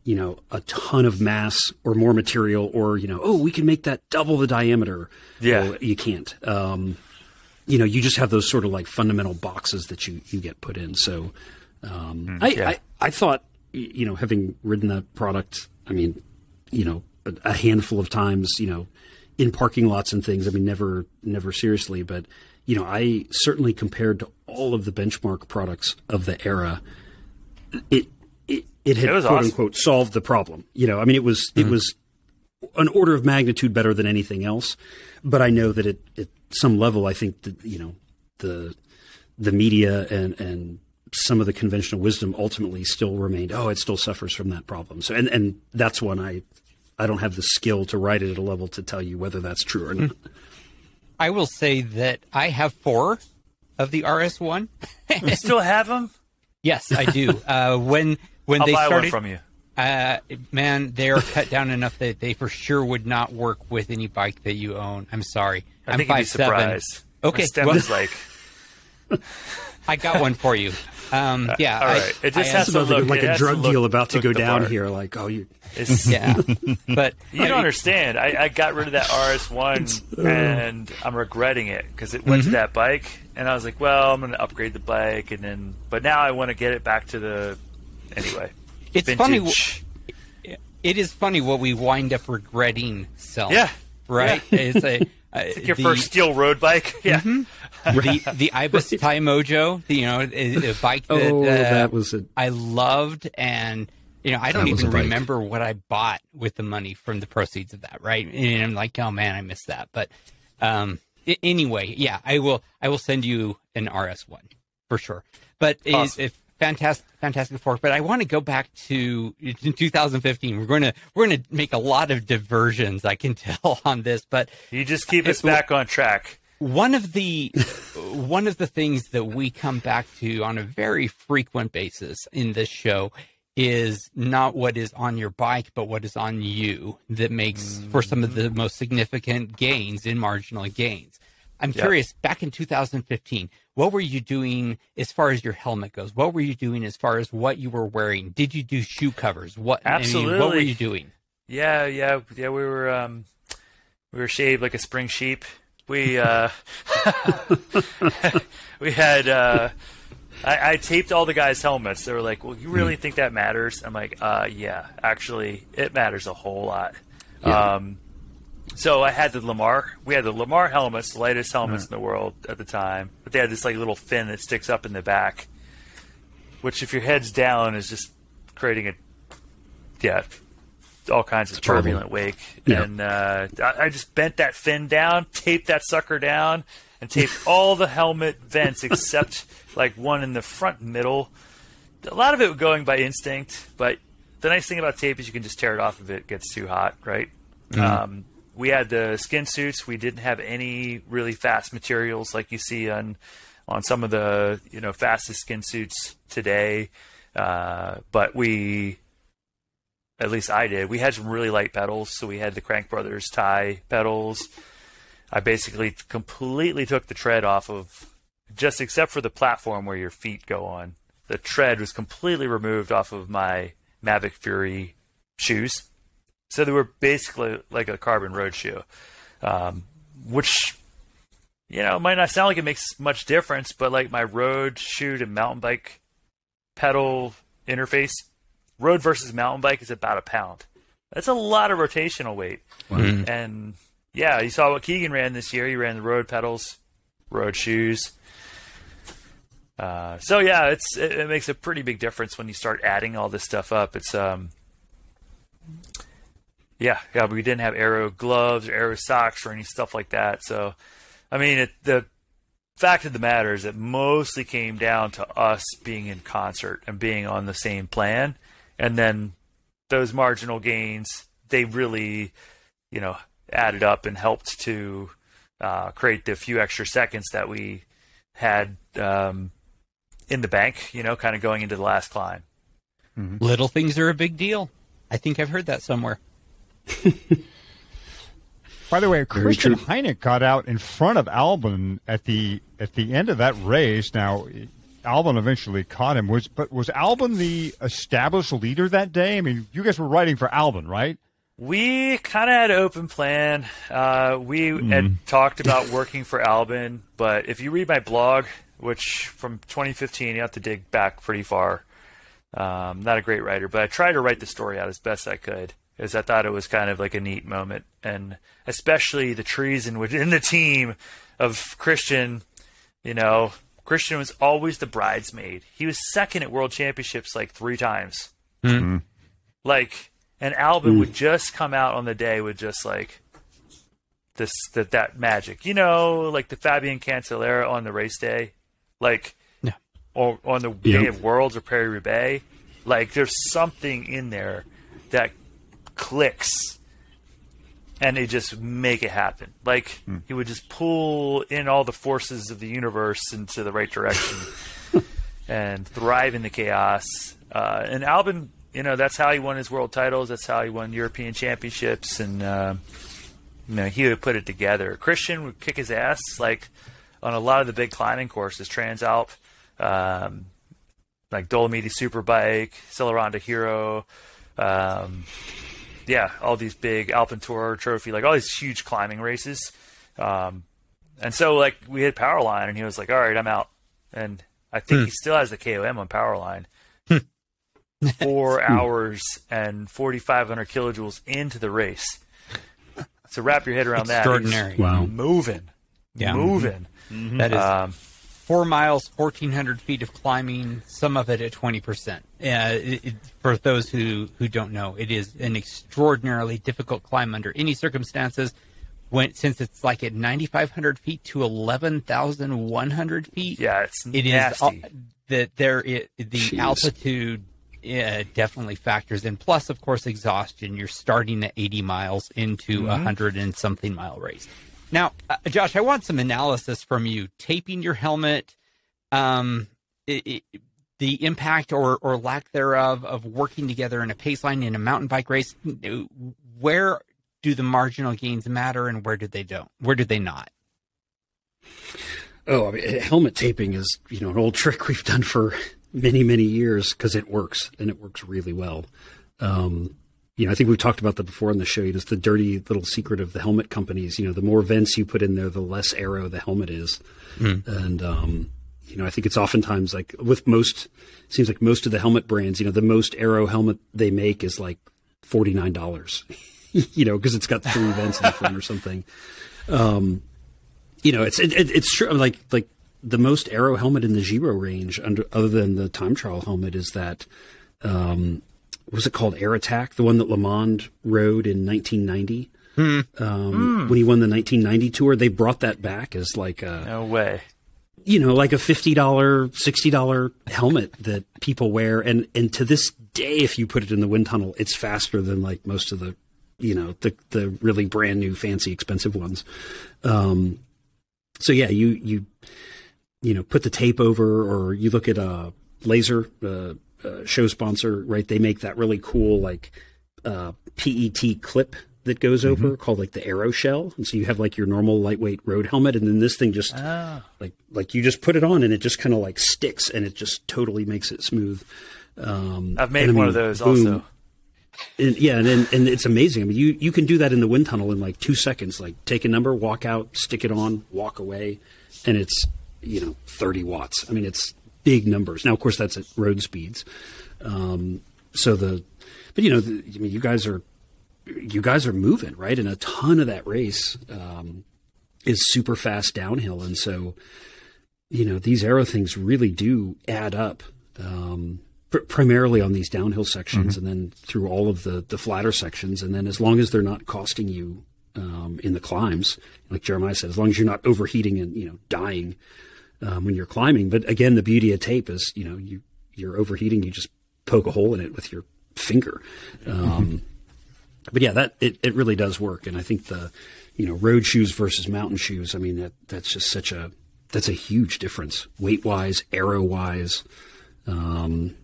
a ton of mass or more material, or we can make that double the diameter. Yeah, well, you can't. You just have those sort of like fundamental boxes that you get put in. So I thought, having ridden that product, I mean, a handful of times, in parking lots and things, I mean, never seriously, but, I certainly, compared to all of the benchmark products of the era, it had quote awesome. unquote solved the problem. I mean, it was an order of magnitude better than anything else, but I know that at some level, I think that, the media and some of the conventional wisdom ultimately still remained, it still suffers from that problem. So, and that's one I don't have the skill to write it at a level to tell you whether that's true or not. I will say that I have 4 of the RS1. You still have them? Yes, I do. When I'll they buy started, one from you. Man, they are cut down enough that they for sure would not work with any bike that you own. I'm sorry. I I'm think you'd be 5'7". surprised. Okay, My stem is like. I got one for you. All right. It just has to look like a drug deal about to go down part. here. Like, yeah, but you don't understand. I got rid of that RS1 and I'm regretting it because it went to that bike, and I was like, well, I'm going to upgrade the bike, but now I want to get it back to the anyway. It's vintage. funny. It is funny what we wind up regretting selling. Yeah, right. Yeah. It's like your first steel road bike. Yeah. The Ibis Thai Mojo, a bike that, that was I loved, and I don't even remember what I bought with the money from the proceeds of that, right? And I'm like, oh man, I missed that. But anyway, yeah, I will send you an RS1 for sure. But awesome. It's fantastic fork. But I want to go back to 2015. We're going to make a lot of diversions, I can tell, on this. But you just keep us back on track. One of the things that we come back to on a very frequent basis in this show is not what is on your bike, but what is on you that makes for some of the most significant gains in Marginal Gains. I'm curious, back in 2015, what were you doing as far as your helmet goes? What were you doing as far as what you were wearing? Did you do shoe covers? Absolutely. What were you doing? Yeah. We were shaved like a spring sheep. We had I taped all the guys' helmets. They were like, well, you really think that matters? I'm like, yeah, actually, it matters a whole lot. Yeah. So I had we had the Lamar helmets, the lightest helmets in the world at the time, but they had this like little fin that sticks up in the back, which if your head's down is just creating all kinds of turbulent wake. Yeah. And I just bent that fin down, taped that sucker down, and taped all the helmet vents except like one in the front and middle. A lot of it going by instinct, but the nice thing about tape is you can just tear it off if it gets too hot, right? Mm-hmm. We had the skin suits. We didn't have any really fast materials like you see on some of the fastest skin suits today. But at least I did. We had some really light pedals, so we had the Crank Brothers Thai pedals. I basically completely took the tread off of, just except for the platform where your feet go on. The tread was completely removed off of my Mavic Fury shoes. So they were basically like a carbon road shoe, which, might not sound like it makes much difference, but like my road shoe to mountain bike pedal interface, road versus mountain bike is about a pound. That's a lot of rotational weight. Wow. And yeah, you saw what Keegan ran this year. He ran the road pedals, road shoes. So yeah, it makes a pretty big difference when you start adding all this stuff up. It's yeah, we didn't have aero gloves or aero socks or any stuff like that. So, I mean, the fact of the matter is it mostly came down to us being in concert and being on the same plan. And then those marginal gains, they really, added up and helped to create the few extra seconds that we had in the bank, kind of going into the last climb. Mm-hmm. Little things are a big deal. I think I've heard that somewhere. By the way, Christian Heineck got out in front of Albon at the end of that race. Now, Albon eventually caught him. Was Albon the established leader that day? I mean, you guys were riding for Albon, right? We kind of had an open plan. We had talked about working for Albon, but if you read my blog, which from 2015, you have to dig back pretty far. Not a great writer, but I tried to write the story out as best I could, because I thought it was kind of like a neat moment, and especially the treason within the team of Christian. Christian was always the bridesmaid. He was second at World Championships like 3 times. Mm-hmm. And Albon would just come out on the day with just like that magic, like the Fabian Cancellara on the race day, or on the day of Worlds or Paris-Roubaix. Like, there's something in there that clicks, and they just make it happen. Like, he would just pull in all the forces of the universe into the right direction and thrive in the chaos. And Albon, that's how he won his world titles. That's how he won European championships. And, he would put it together. Christian would kick his ass, like, on a lot of the big climbing courses, Transalp, like Dolomiti Superbike, Celeranda Hero, all these big Alpentour Trophy, like all these huge climbing races. And so, like, we hit Powerline, and he was like, all right, I'm out. And I think he still has the KOM on Powerline. 4 hours and 4,500 kilojoules into the race. So wrap your head around that. Extraordinary. Wow. Moving. Mm-hmm. That is 4 miles, 1,400 feet of climbing, some of it at 20%. For those who don't know, it is an extraordinarily difficult climb under any circumstances. Since it's like at 9,500 feet to 11,100 feet. Yeah, it nasty. The altitude definitely factors in. Plus, of course, exhaustion. You're starting at 80 miles into 100 and something mile race. Now, Josh, I want some analysis from you. Taping your helmet, the impact or lack thereof of working together in a pace line in a mountain bike race. Where do the marginal gains matter, and where do they don't? Where do they not? Oh, I mean, helmet taping is, an old trick we've done for many, many years, because it works, and it works really well. I think we've talked about that before on the show. It's the dirty little secret of the helmet companies. The more vents you put in there, the less aero the helmet is. And, I think it's oftentimes like seems like most of the helmet brands, the most aero helmet they make is like $49, because it's got 3 vents in the front or something. It's true. Like the most aero helmet in the Giro range, other than the time trial helmet, is that, what was it called? Air Attack, the one that Le Mans rode in 1990. When he won the 1990 Tour, they brought that back as like no way. Like a $50, $60 helmet that people wear, and to this day, if you put it in the wind tunnel, it's faster than like most of the, the really brand new, fancy, expensive ones. So yeah, you put the tape over, or you look at Laser, show sponsor, right? They make that really cool like PET clip that goes over, called like the Aero Shell, and so you have like your normal lightweight road helmet, and then this thing just like you just put it on, and it just kind of like sticks, and it just totally makes it smooth. I've made one of those also. And it's amazing. I mean, you can do that in the wind tunnel in like 2 seconds. Like, take a number, walk out, stick it on, walk away, and it's 30 watts. I mean, it's big numbers. Now, of course, that's at road speeds. But you guys are you guys are moving, right? And a ton of that race is super fast downhill. And so, these aero things really do add up, primarily on these downhill sections and then through all of the flatter sections. And then as long as they're not costing you in the climbs, like Jeremiah said, as long as you're not overheating and, dying when you're climbing. But again, the beauty of tape is, you're overheating, you just poke a hole in it with your finger. But yeah, it really does work. And I think the, road shoes versus mountain shoes, I mean, that's just that's a huge difference weight wise, aero wise. I don't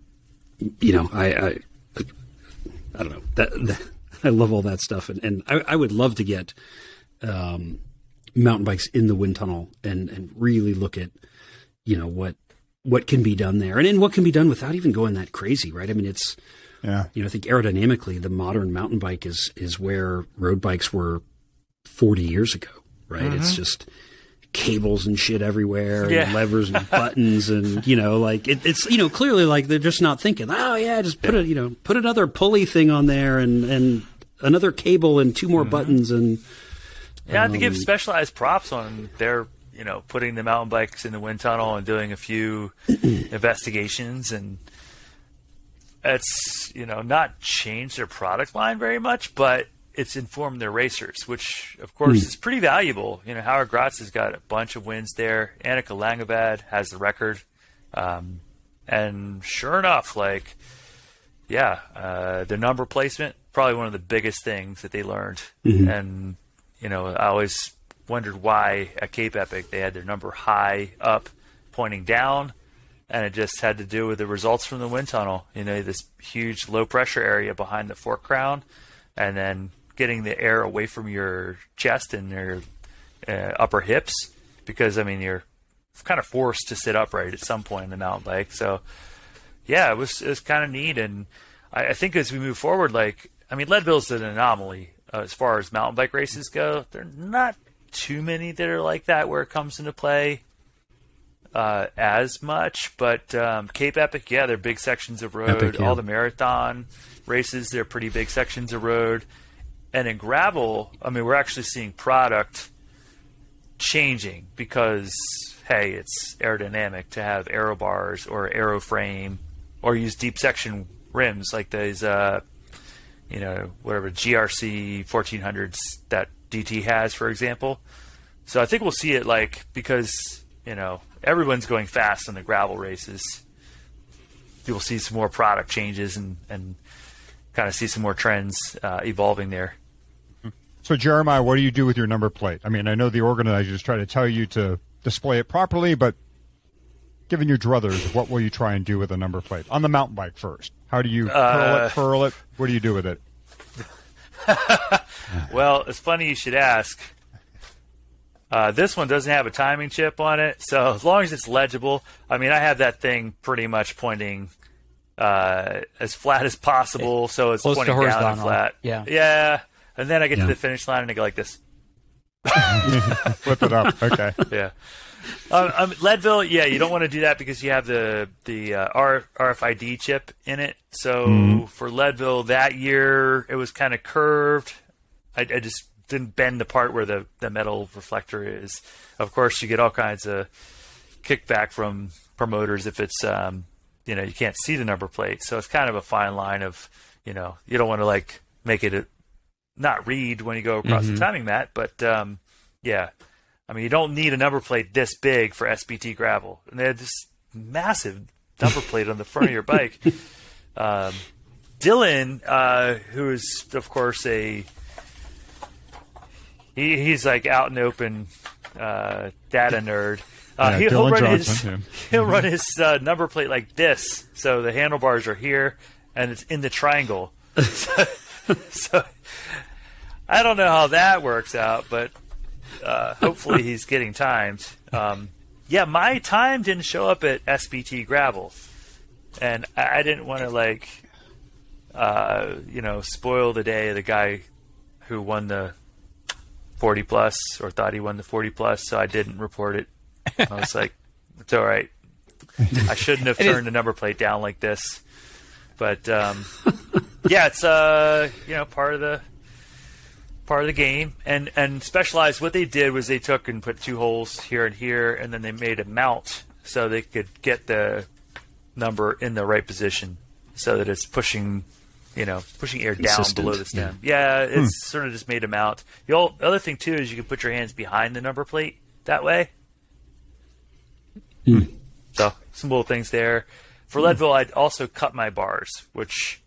know that I love all that stuff. And I would love to get, mountain bikes in the wind tunnel and really look at, what can be done there and what can be done without even going that crazy. Right. I mean, it's, I think aerodynamically, the modern mountain bike is where road bikes were 40 years ago, right? It's just cables and shit everywhere, and levers and buttons, and it's clearly like they're just not thinking, just put another pulley thing on there and another cable and two more buttons and I have to give Specialized props on their putting the mountain bikes in the wind tunnel and doing a few investigations, and it's not changed their product line very much, but it's informed their racers, which of course is pretty valuable. Howard Gratz has got a bunch of wins there. Annika Langabad has the record, and sure enough, the number placement, probably one of the biggest things that they learned. And I always wondered why at Cape Epic they had their number high up, pointing down. And it just had to do with the results from the wind tunnel. This huge low pressure area behind the fork crown, and then getting the air away from your chest and your upper hips, because you're kind of forced to sit upright at some point in the mountain bike. So yeah, it was kind of neat. And I think as we move forward, Leadville's an anomaly as far as mountain bike races go. There are not too many that are like that where it comes into play as much, but Cape Epic, they're big sections of road. Epic, all the marathon races, they're pretty big sections of road. And in gravel, we're actually seeing product changing because, hey, it's aerodynamic to have aero bars or aero frame or use deep section rims like those, whatever GRC 1400s that DT has, for example. So I think we'll see it because everyone's going fast in the gravel races. You'll see some more product changes and kind of see some more trends evolving there. So, Jeremiah, what do you do with your number plate? I know the organizers try to tell you to display it properly, but given your druthers, what will you try and do with a number plate? On the mountain bike first. How do you curl it, furl it? What do you do with it? Well, it's funny you should ask. This one doesn't have a timing chip on it, so as long as it's legible, I have that thing pretty much pointing as flat as possible, so it's close pointing down and flat. Yeah. And then I get to the finish line and I go like this. Flip it up. Okay. Yeah. Leadville, you don't want to do that because you have the RFID chip in it. So for Leadville that year, it was kind of curved. I just didn't bend the part where the metal reflector is. Of course, you get all kinds of kickback from promoters if it's you can't see the number plate. So it's kind of a fine line of you don't want to make it not read when you go across the timing mat, but you don't need a number plate this big for SBT gravel. And they had this massive number plate on the front of your bike. Dylan, who is of course he's out and open data nerd. He'll run his number plate like this, so the handlebars are here and it's in the triangle. So I don't know how that works out, but hopefully he's getting timed. My time didn't show up at SBT Gravel, and I didn't want to spoil the day of the guy who won the 40 plus or thought he won the 40 plus, so I didn't report it. I was like, it's all right. I shouldn't have turned the number plate down like this, but it's part of the part of the game. And Specialized, what they did was they took and put 2 holes here and here, and then they made a mount so they could get the number in the right position so that it's pushing air down below the stem. Yeah, it's sort of just made a mount. The other thing, too, is you can put your hands behind the number plate that way. So, some little things there. For Leadville, I'd also cut my bars, which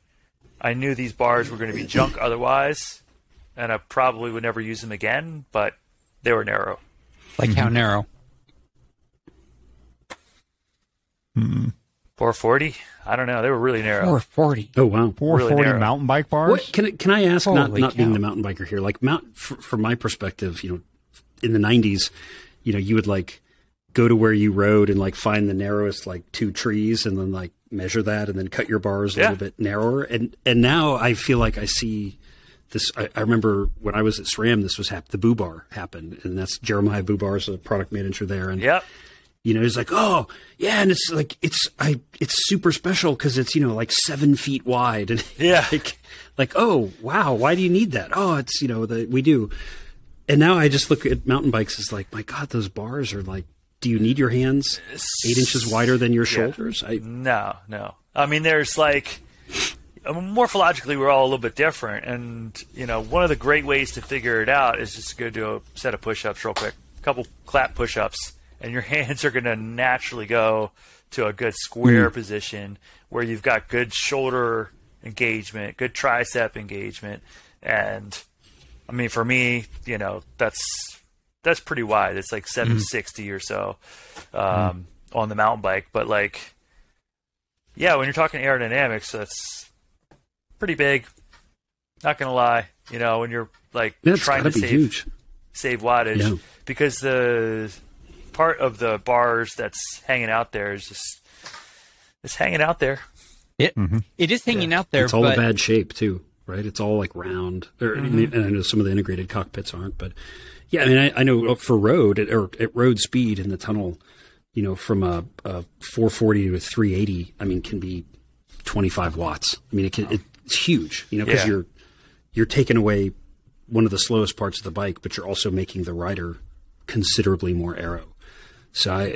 I knew these bars were going to be junk otherwise, and I probably would never use them again, but they were narrow. Like how narrow? 440? I don't know. They were really narrow. 440. Oh, wow. 440 really mountain bike bars? What, can I ask, not Holy being cow. the mountain biker here, like from my perspective, in the 90s, you would like go to where you rode and like find the narrowest like 2 trees and then like measure that and then cut your bars a little bit narrower. And now I feel like I see this. I remember when I was at SRAM, this was the Boo Bar happened, and that's Jeremiah Boo Bar is a product manager there. And he's like, oh yeah, and it's like it's super special because it's like 7 feet wide, and like oh wow, why do you need that? Oh, it's we do. And now I just look at mountain bikes as like, my God, those bars are like, do you need your hands 8 inches wider than your shoulders? No. I mean, there's like, morphologically, we're all a little bit different. And, one of the great ways to figure it out is just to go do a set of push-ups real quick. A couple clap push-ups, and your hands are going to naturally go to a good square position where you've got good shoulder engagement, good tricep engagement. And, I mean, for me, that's pretty wide. It's like 760 or so on the mountain bike. But like, yeah, when you're talking aerodynamics, that's pretty big. Not gonna lie, when you're like trying to save wattage, because the part of the bars that's hanging out there is just it's hanging out there. It is hanging out there. It's all a bad shape too, right? It's all like round. And I know some of the integrated cockpits aren't, but. Yeah, I mean, I know for road at road speed in the tunnel, from a 440 to a 380, I mean, can be 25 watts. I mean, it's huge, because you're taking away one of the slowest parts of the bike, but you're also making the rider considerably more aero. So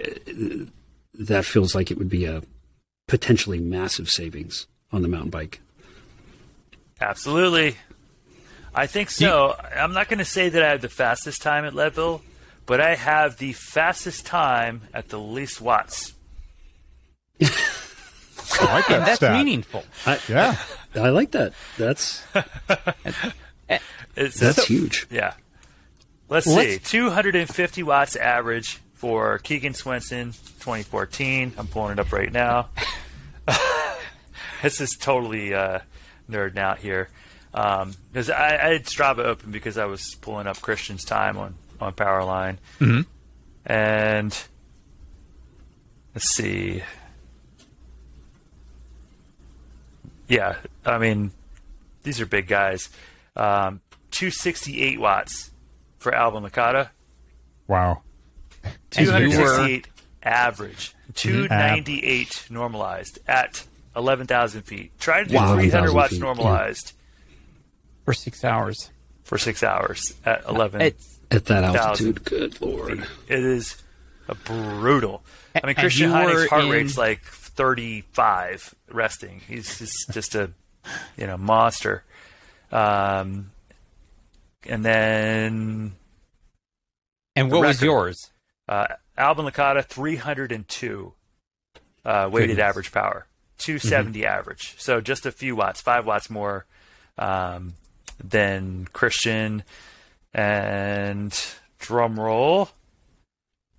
that feels like it would be a potentially massive savings on the mountain bike. Absolutely. I think so. I'm not going to say that I have the fastest time at Leadville, but I have the fastest time at the least watts. I like that. That's stat. meaningful. I like that. That's huge. Yeah. Let's see. 250 watts average for Keegan Swenson, 2014. I'm pulling it up right now. This is totally nerding out here. Because I had Strava open because I was pulling up Christian's time on Powerline. And let's see. Yeah, I mean, these are big guys. 268 watts for Alvin Licata. Wow. 268 average. 298 normalized at 11,000 feet. Try to do 300 watts normalized. For 6 hours. For 6 hours at 11. At that altitude, good Lord. It is brutal. I mean, Christian Heinrich's heart rate's like 35 resting. He's just a monster. And then... And what was yours? Alvin Licata, 302 weighted average power. 270 average. So just a few watts, 5 watts more than Christian. And drum roll.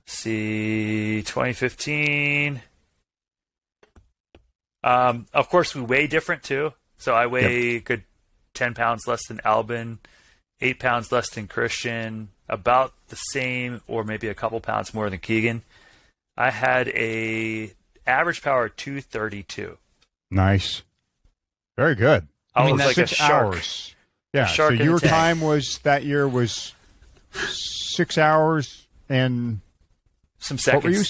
See, 2015. Of course, we weigh different too. So I weigh a good 10 pounds less than Albin, 8 pounds less than Christian, about the same or maybe a couple pounds more than Keegan. I had a average power of 232. Nice. Very good. I mean, that's like 6 hours. Yeah, so your time that year was 6 hours and... Some seconds. What were you?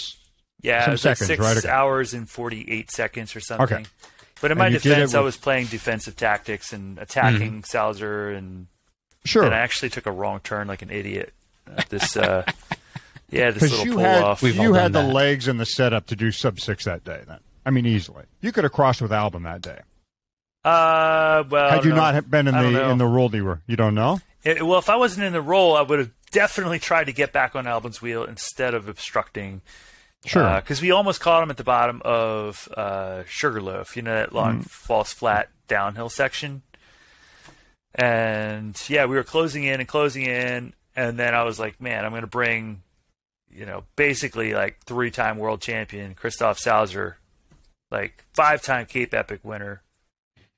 Yeah, Some it was seconds, like 6 right? Okay. hours and 48 seconds or something. Okay. But in my defense, I was playing defensive tactics and attacking Salzer and Sure. And I actually took a wrong turn like an idiot. This this little you pull had, off. You had the legs and the setup to do sub-6 that day. Then I mean, easily. You could have crossed with Albin that day. Well, had you not been in the roll, you don't know. Well, if I wasn't in the roll, I would have definitely tried to get back on Albin's wheel instead of obstructing. Sure. Because we almost caught him at the bottom of Sugarloaf, that long false flat downhill section. And we were closing in, and then I was like, man, I'm going to bring, basically like 3-time world champion Christoph Sauser, like 5-time Cape Epic winner,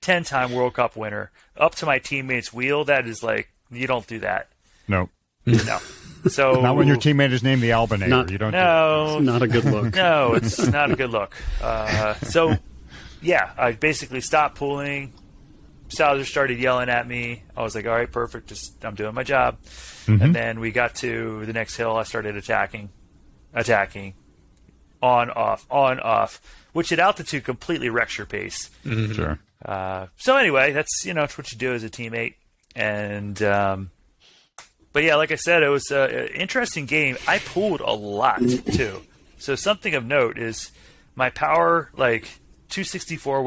10-time World Cup winner, up to my teammate's wheel. That is like, you don't do that. No. No. So not when your teammate is named the Albinator. You don't. No, it's not a good look. No, it's not a good look. I basically stopped pulling. Sauser started yelling at me. I was like, all right, perfect. I'm doing my job. Mm-hmm. And then we got to the next hill. I started attacking, on, off, which at altitude completely wrecks your pace. Mm-hmm. Sure. So anyway, that's it's what you do as a teammate. And but yeah, like I said, it was an interesting game. I pulled a lot too. So something of note is my power, like 264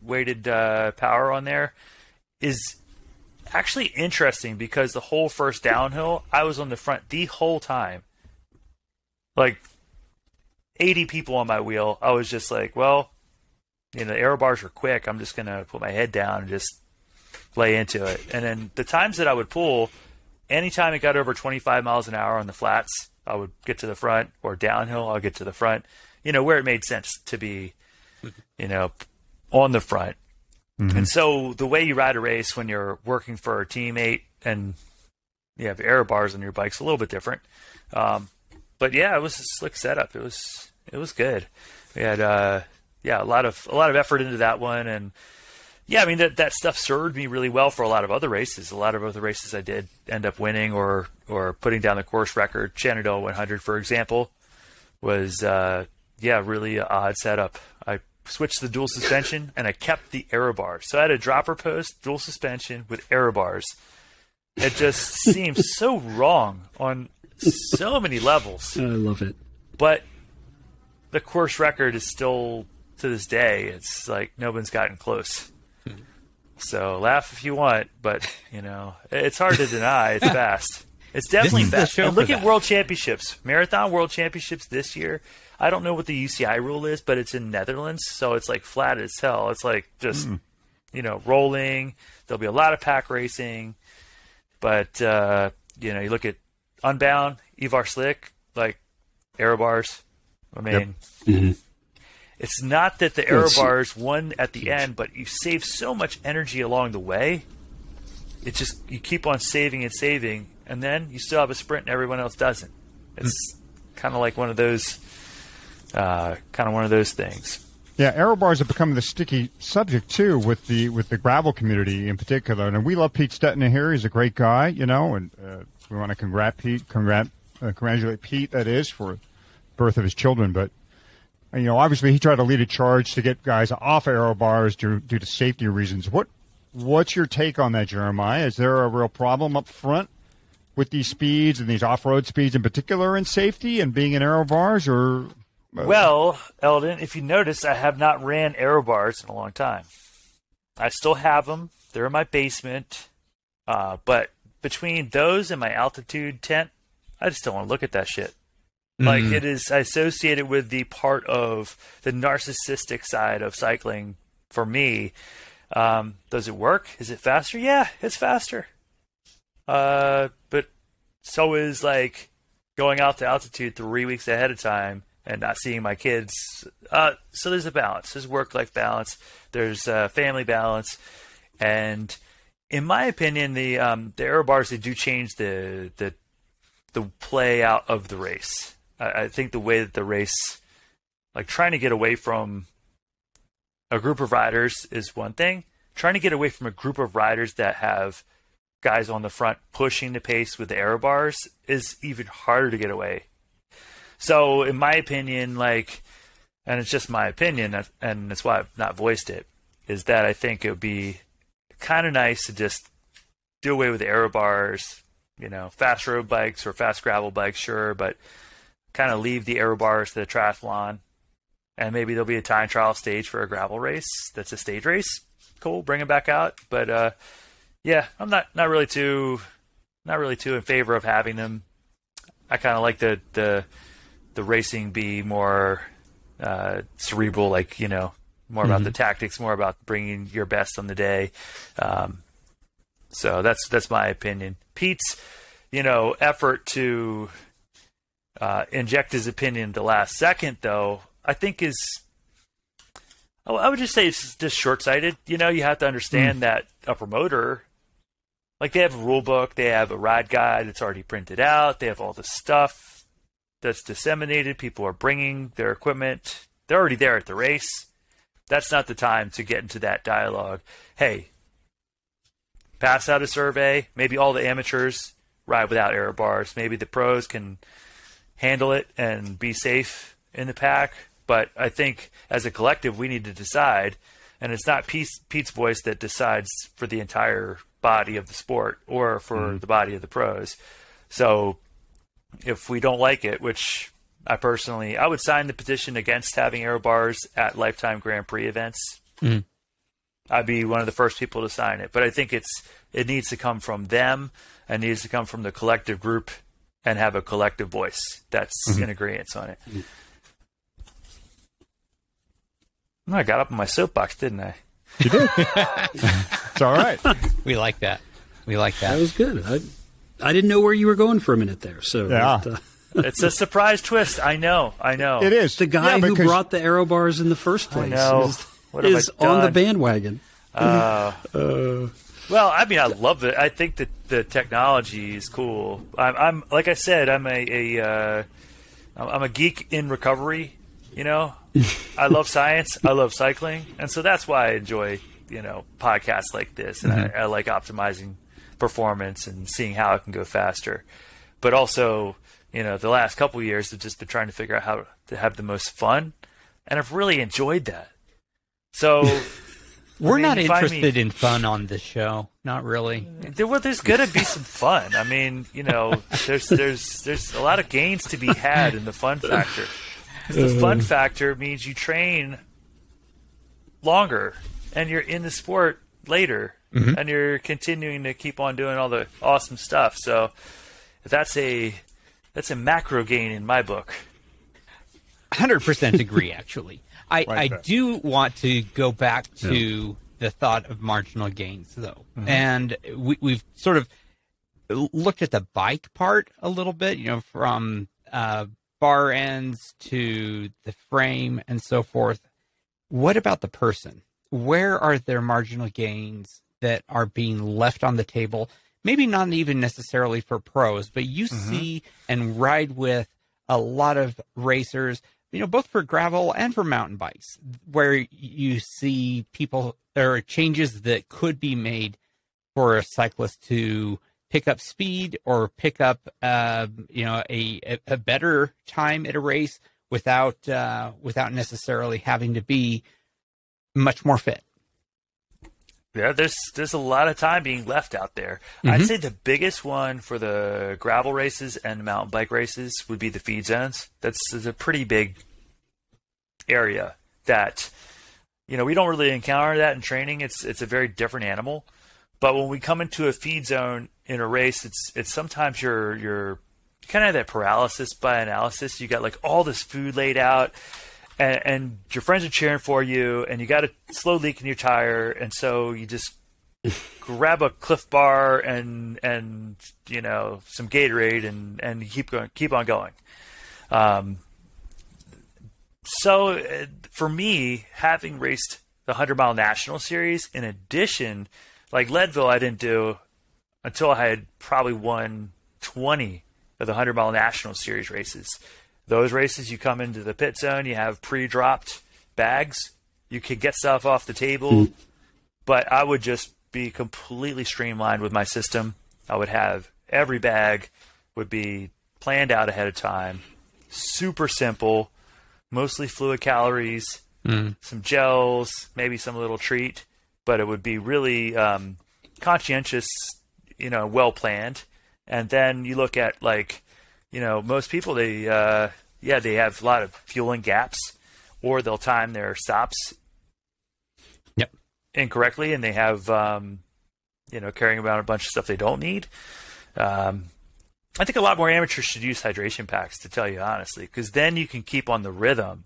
weighted power on there, is actually interesting because the whole first downhill, I was on the front the whole time. Like 80 people on my wheel. I was just like, well, the aero bars were quick. I'm just gonna put my head down and just lay into it. And then the times that I would pull, anytime it got over 25 miles an hour on the flats, I would get to the front, or downhill, I'll get to the front, where it made sense to be, on the front. Mm-hmm. And so the way you ride a race when you're working for a teammate and you have aero bars on your bike's a little bit different. But yeah, it was a slick setup. It was good. We had, a lot of effort into that one. And yeah, I mean, that stuff served me really well for a lot of other races. A lot of other races I did end up winning or putting down the course record. Shenandoah 100, for example, was, really an odd setup. I switched the dual suspension and I kept the aero bars. So I had a dropper post, dual suspension with aero bars. It just seems so wrong on so many levels. I love it. But the course record is still, to this day, it's like no one's gotten close. So laugh if you want, but it's hard to deny. It's fast. It's definitely fast. And look at World Championships, Marathon World Championships this year. I don't know what the UCI rule is, but it's in Netherlands, so it's like flat as hell. It's like just rolling. There'll be a lot of pack racing, but you look at Unbound, Ivar Slick, like aero bars. I mean. Yep. Mm-hmm. It's not that the aero bars won at the end, but you save so much energy along the way. It's just you keep on saving and saving, and then you still have a sprint, and everyone else doesn't. It's kind of like one of those things. Yeah, aero bars have become the sticky subject too with the gravel community in particular. And we love Pete Stetina here; he's a great guy, and we want to congratulate Pete. That is for the birth of his children, but. Obviously he tried to lead a charge to get guys off aero bars due to safety reasons. What's your take on that, Jeremiah? Is there a real problem up front with these speeds and these off-road speeds in particular in safety and being in aero bars? Or Well, Eldon, if you notice, I have not ran aero bars in a long time. I still have them. They're in my basement. But between those and my altitude tent, I just don't want to look at that shit. Like, it is associated with the part of the narcissistic side of cycling for me. Does it work? Is it faster? Yeah, it's faster. But so is, like, going out to altitude 3 weeks ahead of time and not seeing my kids. So there's a balance. There's work-life balance. There's family balance. And in my opinion, the aero bars, they do change the play out of the race. I think the way that the race, like trying to get away from a group of riders is one thing. Trying to get away from a group of riders that have guys on the front pushing the pace with the aero bars is even harder to get away. So in my opinion, like, and it's just my opinion, and that's why I've not voiced it, is that I think it would be kind of nice to just do away with the aero bars. Fast road bikes or fast gravel bikes, sure, but kind of leave the aero bars to the triathlon. And maybe there'll be a time trial stage for a gravel race that's a stage race. Cool, bring it back out. But yeah, I'm not really too in favor of having them. I kind of like the racing be more cerebral, like more about the tactics, more about bringing your best on the day. So that's my opinion. Pete's effort to inject his opinion at the last second, though, I think I would just say it's just short-sighted. You have to understand that a promoter, like, they have a rule book, they have a ride guide that's already printed out, they have all the stuff that's disseminated, people are bringing their equipment, they're already there at the race. That's not the time to get into that dialogue. Hey, pass out a survey, maybe all the amateurs ride without aero bars, maybe the pros can handle it and be safe in the pack. But I think as a collective, we need to decide, and it's not Pete's voice that decides for the entire body of the sport or for the body of the pros. So if we don't like it, which I would sign the petition against having aero bars at Lifetime Grand Prix events. I'd be one of the first people to sign it. But I think it needs to come from them and needs to come from the collective group and have a collective voice that's in agreement on it. I got up on my soapbox, didn't I? You did. It's all right. We like that. That was good. I didn't know where you were going for a minute there. So yeah. It's a surprise twist. I know. It is. The guy who brought the aero bars in the first place is on the bandwagon. Well, I mean, I love it. I think that the technology is cool. I'm like I said, I'm a geek in recovery. I love science. I love cycling, and so that's why I enjoy podcasts like this, and I like optimizing performance and seeing how it can go faster. But also, the last couple of years have just been trying to figure out how to have the most fun, and I've really enjoyed that. So we're not interested in fun on this show. Not really. There's going to be some fun. I mean, there's a lot of gains to be had in the fun factor. The fun factor means you train longer and you're in the sport later and you're continuing to keep on doing all the awesome stuff. So that's a macro gain in my book. 100% agree, actually. I do want to go back to the thought of marginal gains, though. And we've sort of looked at the bike part a little bit, from bar ends to the frame and so forth. What about the person? Where are there marginal gains that are being left on the table? Maybe not even necessarily for pros, but you see and ride with a lot of racers, both for gravel and for mountain bikes, where you see people or changes that could be made for a cyclist to pick up speed or pick up, a better time at a race without necessarily having to be much more fit. Yeah, there's a lot of time being left out there. I'd say the biggest one for the gravel races and the mountain bike races would be the feed zones. That's a pretty big area that, we don't really encounter that in training. It's a very different animal. But when we come into a feed zone in a race, it's sometimes you're kind of have that paralysis by analysis. You got like all this food laid out, and your friends are cheering for you, and you got a slow leak in your tire, and so you just grab a Cliff Bar and some Gatorade and you keep on going. So for me, having raced the 100-mile national series, in addition, like Leadville, I didn't do until I had probably won 20 of the 100-mile national series races. Those races, you come into the pit zone, you have pre-dropped bags, you could get stuff off the table, but I would just be completely streamlined with my system. I would have every bag would be planned out ahead of time, super simple, mostly fluid calories, some gels, maybe some little treat, but it would be really conscientious, well planned. And then you look at most people, they have a lot of fueling gaps, or they'll time their stops incorrectly, and they have carrying around a bunch of stuff they don't need. I think a lot more amateurs should use hydration packs, to tell you honestly, because then you can keep on the rhythm.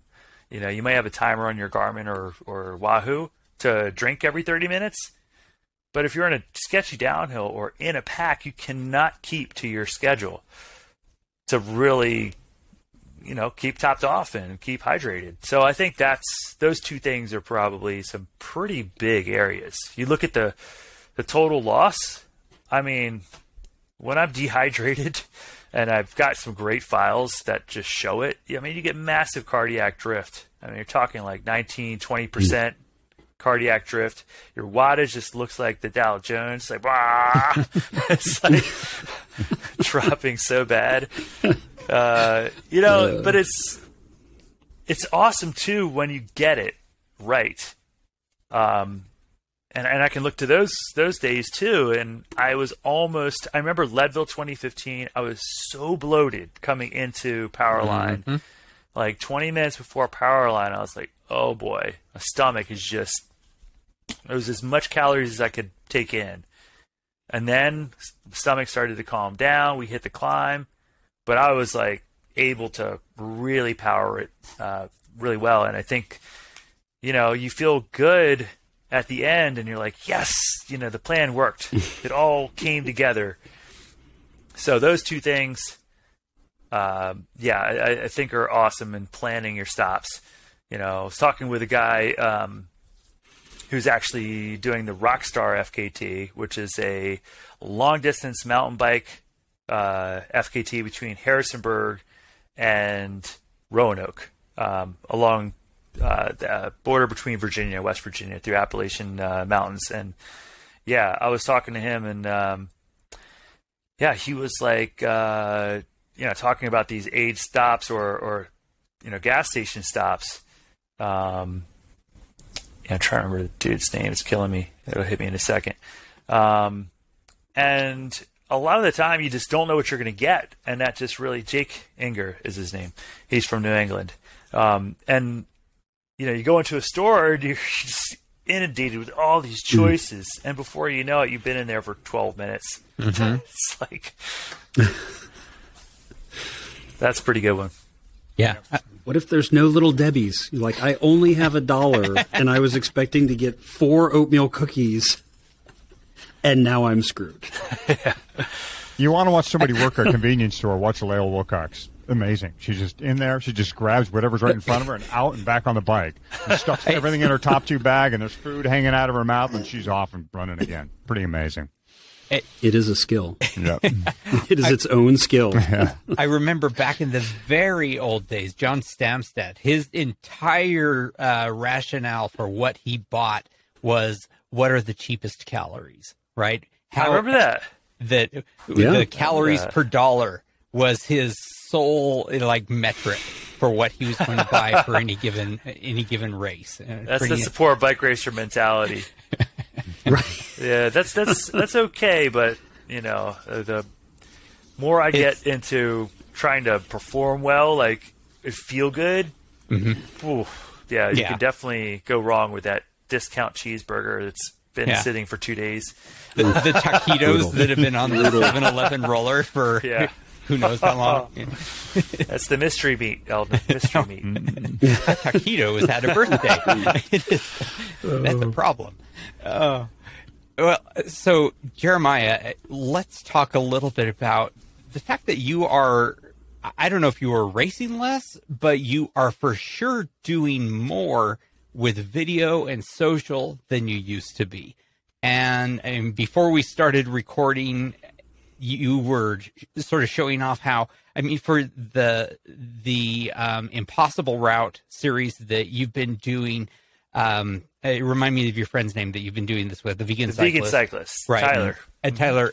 You might have a timer on your Garmin or Wahoo to drink every 30 minutes. But if you're in a sketchy downhill or in a pack, you cannot keep to your schedule to really, keep topped off and keep hydrated. So I think those two things are probably some pretty big areas. You look at the total loss. I mean, when I'm dehydrated and I've got some great files that just show it, I mean, you get massive cardiac drift. I mean, you're talking like 19, 20% cardiac drift. Your wattage just looks like the Dow Jones, like, it's like dropping so bad. But it's awesome too when you get it right. And I can look to those days too. And I remember Leadville 2015. I was so bloated coming into Powerline. Mm-hmm. Like 20 minutes before Powerline, I was like, oh boy, my stomach is just, it was as much calories as I could take in. And then the stomach started to calm down. We hit the climb, but I was like able to really power it really well. And I think, you feel good at the end and you're like, yes, the plan worked. It all came together. So those two things, I think are awesome in planning your stops. I was talking with a guy who's actually doing the Rockstar FKT, which is a long-distance mountain bike FKT between Harrisonburg and Roanoke, along the border between Virginia and West Virginia through Appalachian Mountains. And, I was talking to him, and, he was like, talking about these aid stops or gas station stops. I'm trying to remember the dude's name. It's killing me. It'll hit me in a second. And a lot of the time you just don't know what you're going to get. And that just really, Jake Inger is his name. He's from New England. And, you go into a store and you're just inundated with all these choices. And before you know it, you've been in there for 12 minutes. Mm-hmm. It's like, that's a pretty good one. Yeah. What if there's no Little Debbie's? You're like, I only have $1 and I was expecting to get 4 oatmeal cookies and now I'm screwed. You want to watch somebody work at a convenience store, watch Lael Wilcox. Amazing. She's just in there. She just grabs whatever's right in front of her and out and back on the bike. And stuffs everything in her top tube bag and there's food hanging out of her mouth and she's off and running again. Pretty amazing. It is a skill. Yep. It is its own skill. Yeah. I remember back in the very old days, John Stamstad, his entire rationale for what he bought was, what are the cheapest calories, right? I remember that. The calories per dollar was his sole metric for what he was going to buy for any given race. That's the support bike racer mentality. Right. Yeah, that's okay, but the more I get into trying to perform well, feel good. Mm-hmm. You can definitely go wrong with that discount cheeseburger that's been sitting for 2 days. The taquitos that have been on the 7-Eleven roller for who knows how long. That's the mystery meat, Eldon. Mystery meat. That taquito has had a birthday. That's the problem. Well, so Jeremiah, let's talk a little bit about the fact that you are, I don't know if you are racing less, but you are for sure doing more with video and social than you used to be. And before we started recording, you were sort of showing off how, for the Impossible Route series that you've been doing, remind me of your friend's name that you've been doing this with, the vegan cyclist, right? Tyler. And Tyler,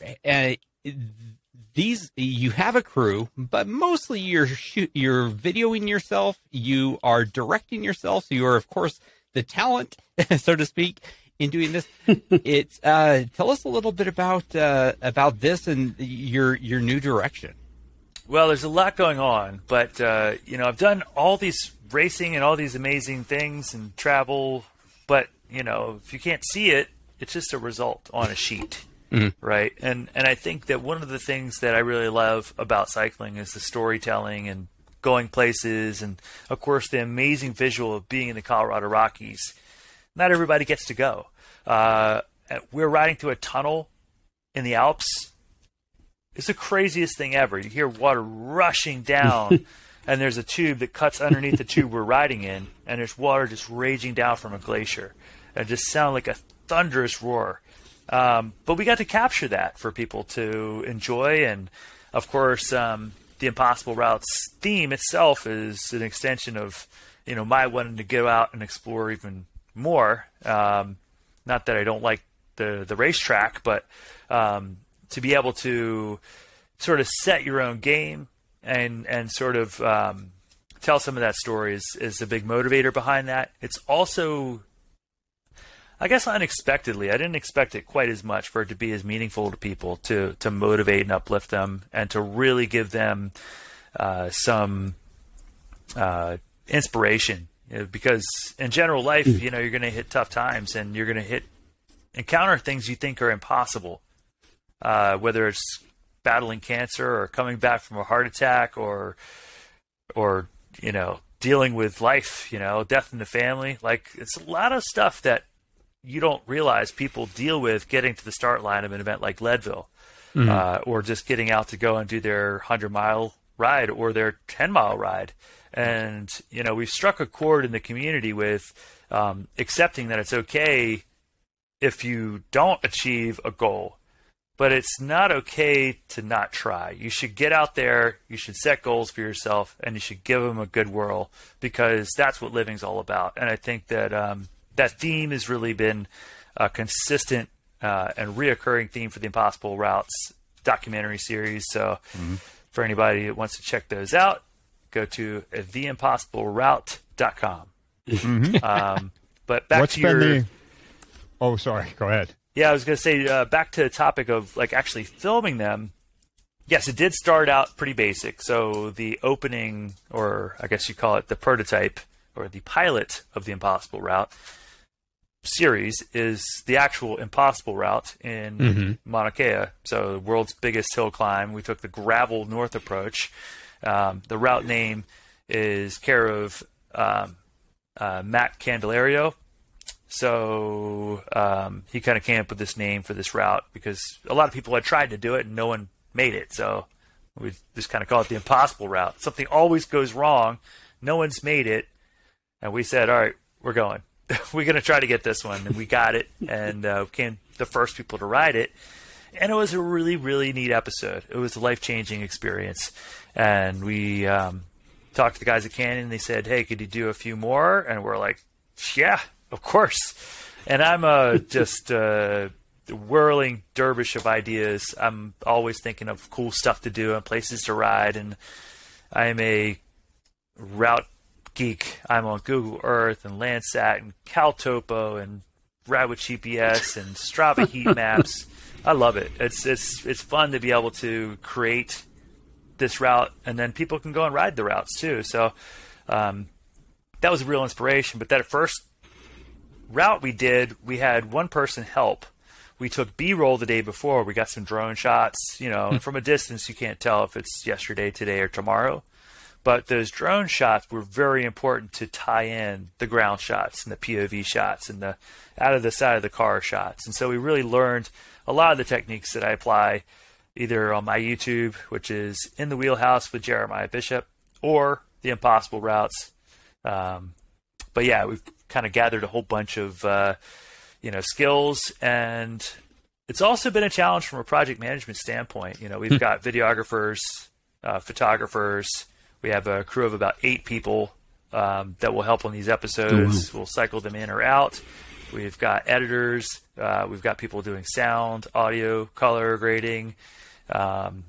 you have a crew, but mostly you're videoing yourself. You are directing yourself. So you are, of course, the talent, so to speak. in doing this. It's tell us a little bit about this and your new direction. Well, there's a lot going on, but I've done all these racing and all these amazing things and travel, but if you can't see it, it's just a result on a sheet. Mm-hmm. Right. And I think that one of the things that I really love about cycling is the storytelling and going places. And of course, the amazing visual of being in the Colorado Rockies. Not everybody gets to go. We're riding through a tunnel in the Alps. It's the craziest thing ever. You hear water rushing down and there's a tube that cuts underneath the tube we're riding in. And there's water just raging down from a glacier. And it just sounds like a thunderous roar. But we got to capture that for people to enjoy. And, of course, the Impossible Routes theme itself is an extension of, my wanting to go out and explore even more. Not that I don't like the racetrack, but to be able to sort of set your own game and sort of tell some of that story is a big motivator behind that. It's also, I guess, unexpectedly, I didn't expect it quite as much for it to be as meaningful to people, to motivate and uplift them, and to really give them some inspiration. Because in general life, you're going to hit tough times, and you're going to encounter things you think are impossible, whether it's battling cancer or coming back from a heart attack or dealing with life, death in the family. Like, it's a lot of stuff that you don't realize people deal with getting to the start line of an event like Leadville, or just getting out to go and do their 100-mile ride or their 10-mile ride. And, we've struck a chord in the community with accepting that it's okay if you don't achieve a goal, but it's not okay to not try. You should get out there, you should set goals for yourself, and you should give them a good whirl, because that's what living's all about. And I think that that theme has really been a consistent and reoccurring theme for the Impossible Routes documentary series. So for anybody that wants to check those out, go to theimpossibleroute.com. But back to your... Oh, sorry. Go ahead. Yeah, I was going to say, back to the topic of actually filming them. Yes, it did start out pretty basic. So the opening, or I guess you call it the prototype or the pilot of the Impossible Route series, is the actual Impossible Route in Mauna Kea. So the world's biggest hill climb. We took the gravel north approach. The route name is care of Matt Candelario. So he kind of came up with this name for this route because a lot of people had tried to do it and no one made it. So we just kind of call it the Impossible Route. Something always goes wrong. No one's made it. And we said, all right, we're going. We're going to try to get this one. And we got it, and became the first people to ride it. And it was a really, really neat episode. It was a life-changing experience. And we talked to the guys at Canyon, and they said, hey, could you do a few more? And we're like, yeah, of course. And I'm just whirling dervish of ideas. I'm always thinking of cool stuff to do and places to ride. And I'm a route geek. I'm on Google Earth and Landsat and CalTopo and Ride with GPS and Strava heat maps. I love it. It's fun to be able to create this route, and then people can go and ride the routes too. So that was a real inspiration. But that first route we did, we had one person help. We took B-roll the day before. We got some drone shots. From a distance you can't tell if it's yesterday, today, or tomorrow. But those drone shots were very important to tie in the ground shots and the POV shots and the out of the side of the car shots. And so we really learned a lot of the techniques that I apply either on my YouTube, which is In the Wheelhouse with Jeremiah Bishop, or the Impossible Routes. But yeah, we've kind of gathered a whole bunch of skills, and it's also been a challenge from a project management standpoint. We've got videographers, photographers. We have a crew of about 8 people that will help on these episodes. We'll cycle them in or out. We've got editors. We've got people doing sound, audio, color grading,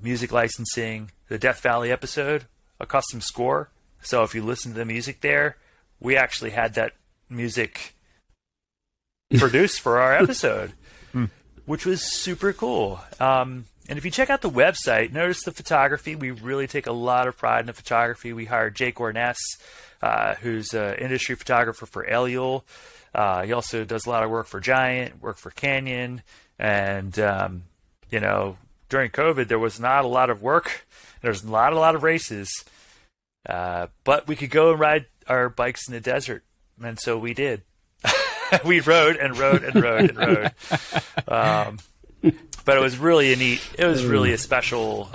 music licensing. The Death Valley episode, a custom score. So if you listen to the music there, we actually had that music produced for our episode, which was super cool. And if you check out the website, notice the photography. We really take a lot of pride in the photography. We hired Jake Orness, who's an industry photographer for Eliel. He also does a lot of work for Giant, work for Canyon. And, you know, during COVID, there was not a lot of work. There's not a lot of races. But we could go and ride our bikes in the desert. And so we did. We rode and rode and rode and rode. But it was really a special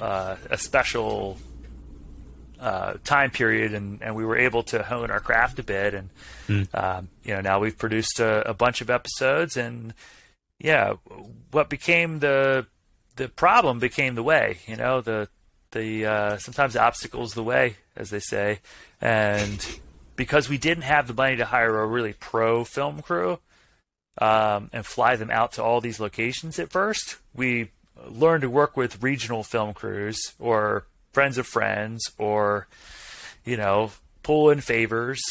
time period, and we were able to hone our craft a bit. And you know, now we've produced a bunch of episodes, and yeah, what became the problem became the way. You know, the sometimes the obstacle's the way, as they say, and because we didn't have the money to hire a really pro film crew and fly them out to all these locations at first, we learned to work with regional film crews or friends of friends, or, you know, pull in favors.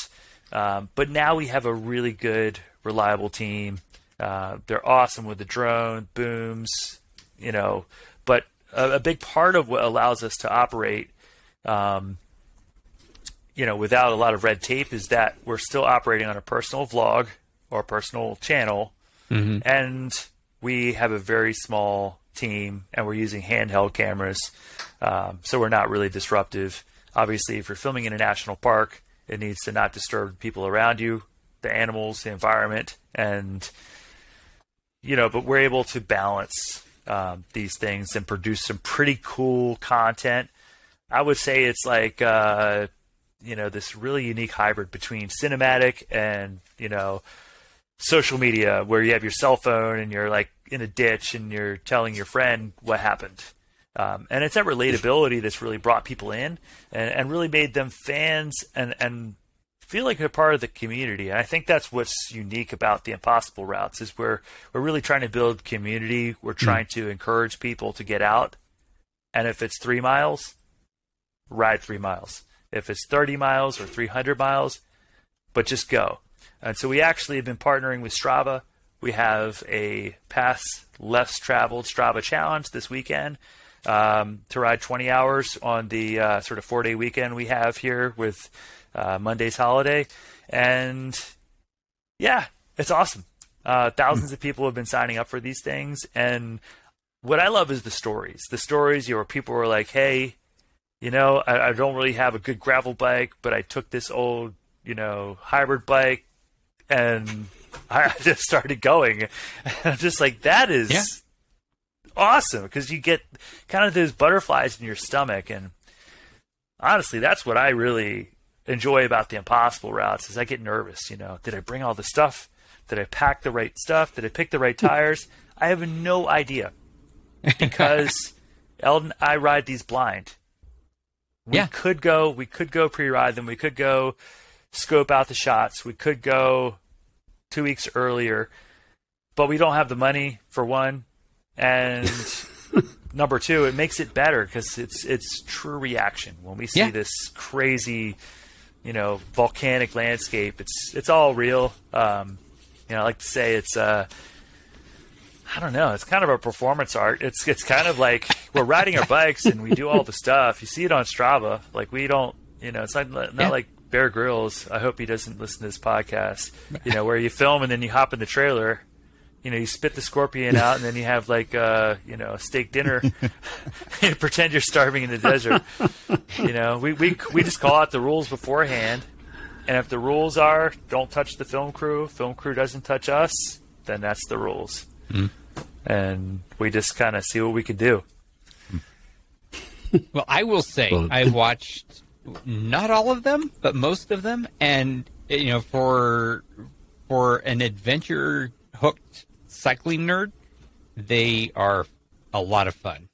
But now we have a really good, reliable team. They're awesome with the drone, booms, you know. But a big part of what allows us to operate, you know, without a lot of red tape is that we're still operating on a personal vlog or personal channel. And we have a very small team, and we're using handheld cameras. So we're not really disruptive. Obviously, if you're filming in a national park, it needs to not disturb people around you, the animals, the environment, and, you know, but we're able to balance these things and produce some pretty cool content. I would say it's like, you know, this really unique hybrid between cinematic and, you know, social media, where you have your cell phone and you're like in a ditch and you're telling your friend what happened. And it's that relatability that's really brought people in and really made them fans and feel like they're part of the community. And I think that's what's unique about the Impossible Routes is we're really trying to build community. We're trying to encourage people to get out. And if it's 3 miles, ride 3 miles. If it's 30 miles or 300 miles, but just go. And so we actually have been partnering with Strava. We have a Pass Less Traveled Strava Challenge this weekend to ride 20 hours on the sort of 4-day weekend we have here with Monday's holiday. And yeah, it's awesome. Thousands of people have been signing up for these things. And what I love is the stories. The stories, you know, where people were like, hey, you know, I don't really have a good gravel bike, but I took this old, you know, hybrid bike and I just started going. And I'm just like, that is awesome, because you get kind of those butterflies in your stomach. And honestly, that's what I really enjoy about the Impossible Routes is I get nervous, you know. Did I bring all the stuff? Did I pack the right stuff? Did I pick the right tires? I have no idea, because Eldon, I ride these blind. We could go pre-ride them. We could go scope out the shots. We could go 2 weeks earlier, but we don't have the money, for one. And number two, it makes it better because it's true reaction. When we see this crazy, you know, volcanic landscape, it's all real. You know, I like to say it's I don't know. It's kind of a performance art. It's kind of like we're riding our bikes and we do all the stuff. You see it on Strava. Like we don't, you know, it's not like Bear Grylls. I hope he doesn't listen to this podcast. You know, where you film and then you hop in the trailer. You know, you spit the scorpion out and then you have like, you know, a steak dinner. You pretend you're starving in the desert. You know, we just call out the rules beforehand. And if the rules are don't touch the film crew doesn't touch us, then that's the rules. And we just kind of see what we could do. Well, I will say I've watched not all of them, but most of them, and you know, for an adventure hooked cycling nerd, they are a lot of fun.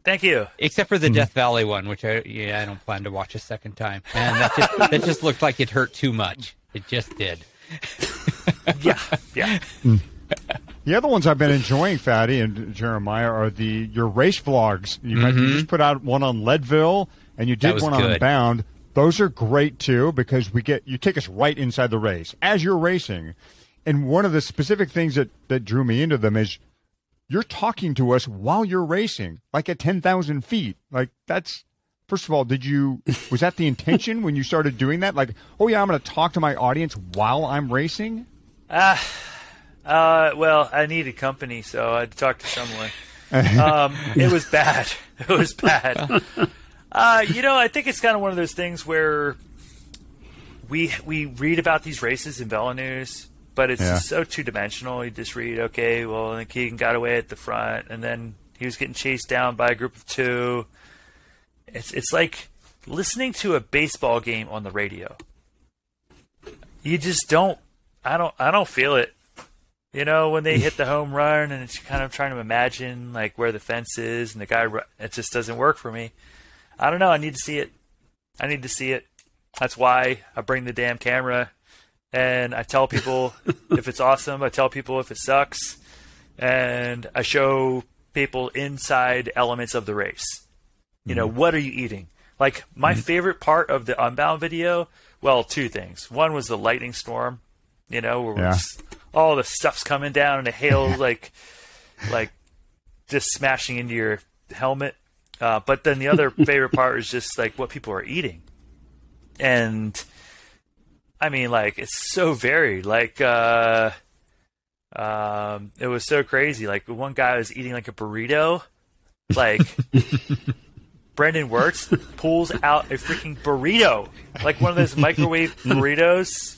Thank you. Except for the Death Valley one, which I don't plan to watch a second time. And that just looked like it hurt too much. It just did. Yeah. The other ones I've been enjoying, Fatty and Jeremiah, are your race vlogs. You just put out one on Leadville, and you did one on Unbound. Those are great too, because you take us right inside the race as you're racing, And one of the specific things that drew me into them is you're talking to us while you're racing, like at 10,000 feet. Like that's, first of all, was that the intention when you started doing that? Like, oh yeah, I'm going to talk to my audience while I'm racing? Well, I needed company, so I had to talk to someone. It was bad. It was bad. I think it's kind of one of those things where we read about these races in Velo News, but it's just so two-dimensional. You just read, okay, well, Nick Keegan got away at the front, and then he was getting chased down by a group of two. It's like listening to a baseball game on the radio. You just don't. I don't feel it. When they hit the home run, and it's kind of trying to imagine like where the fence is, and the guy. It just doesn't work for me. I don't know. I need to see it. That's why I bring the damn camera, and I tell people if it's awesome. I tell people if it sucks, and I show people inside elements of the race. What are you eating? Like my favorite part of the Unbound video. Well, two things. One was the lightning storm. Where all the stuff's coming down and the hail like just smashing into your helmet. But then the other favorite part is just like what people are eating. And I mean, like, it's so varied. Like, it was so crazy. Like one guy was eating like a burrito, like Brendan Wirtz pulls out a freaking burrito, like one of those microwave burritos,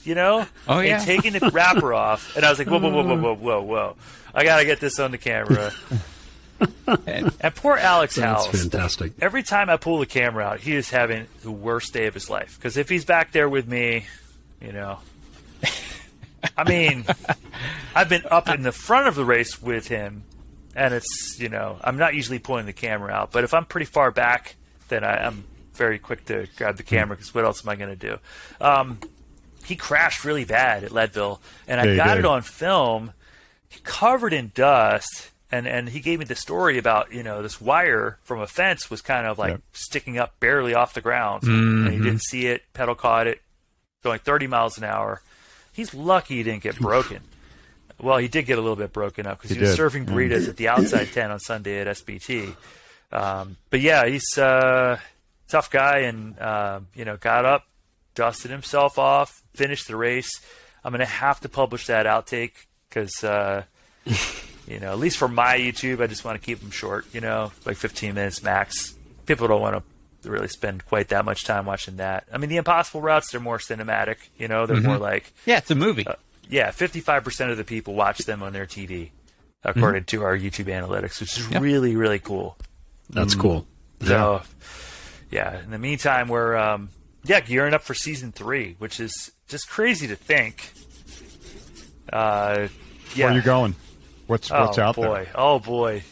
Oh, yeah. And taking the wrapper off. And I was like, whoa. I got to get this on the camera. And poor Alex House. That's fantastic. Every time I pull the camera out, he is having the worst day of his life. Because if he's back there with me, I mean, I've been up in the front of the race with him. And it's, I'm not usually pulling the camera out. But if I'm pretty far back, then I'm very quick to grab the camera because what else am I going to do? He crashed really bad at Leadville. And I got it on film, covered in dust. And he gave me the story about, this wire from a fence was kind of like sticking up barely off the ground. And he didn't see it, pedal caught it, going 30 miles an hour. He's lucky he didn't get broken. Well, he did get a little bit broken up because he was serving burritos at the outside tent on Sunday at SBT. But yeah, he's a tough guy and, got up, dusted himself off, finished the race. I'm going to have to publish that outtake because, at least for my YouTube, I just want to keep them short, like 15 minutes max. People don't want to really spend quite that much time watching that. I mean, the Impossible routes, they're more cinematic, they're more like... Yeah, it's a movie. 55% of the people watch them on their TV, according to our YouTube analytics, which is really, really cool. That's cool. So, in the meantime, we're gearing up for season 3, which is just crazy to think. Where are you going? What's out there? Oh boy,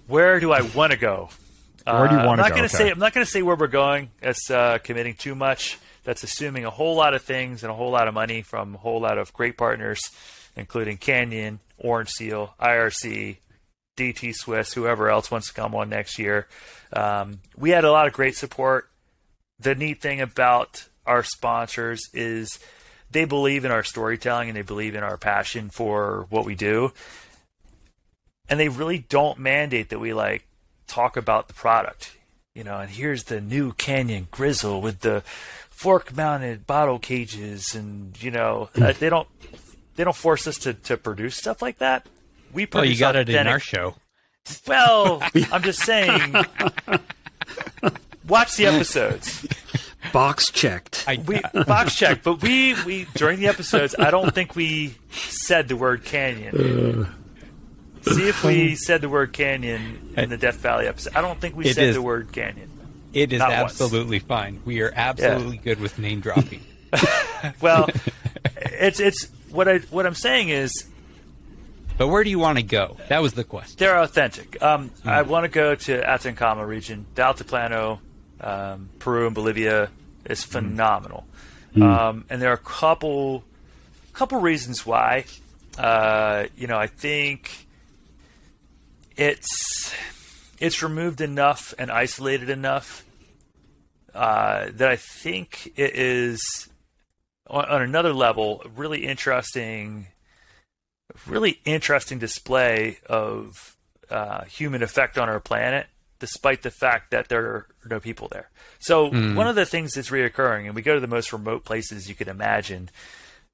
where do I want to go? Where do you want to go? I'm not going to say where we're going. That's committing too much. That's assuming a whole lot of things and a whole lot of money from a whole lot of great partners, including Canyon, Orange Seal, IRC, DT Swiss, whoever else wants to come on next year. We had a lot of great support. The neat thing about our sponsors is they believe in our storytelling and they believe in our passion for what we do. And they really don't mandate that we talk about the product, and here's the new Canyon Grizzle with the fork-mounted bottle cages, and they don't force us to produce stuff like that. We produce. You got it in our show. Well, I'm just saying, watch the episodes. Box checked. Box checked, but we during the episodes, I don't think we said the word Canyon. See if we said the word Canyon in the Death Valley episode. I don't think we said the word Canyon. It is absolutely fine. We are absolutely good with name dropping. Well, it's what I'm saying is. But where do you want to go? That was the question. They're authentic. I want to go to Atacama region, the Altiplano, Peru and Bolivia is phenomenal. And there are a couple reasons why. I think it's removed enough and isolated enough that I think it is on another level really interesting really interesting display of human effect on our planet, despite the fact that there are no people there. So one of the things that's reoccurring, and we go to the most remote places you can imagine,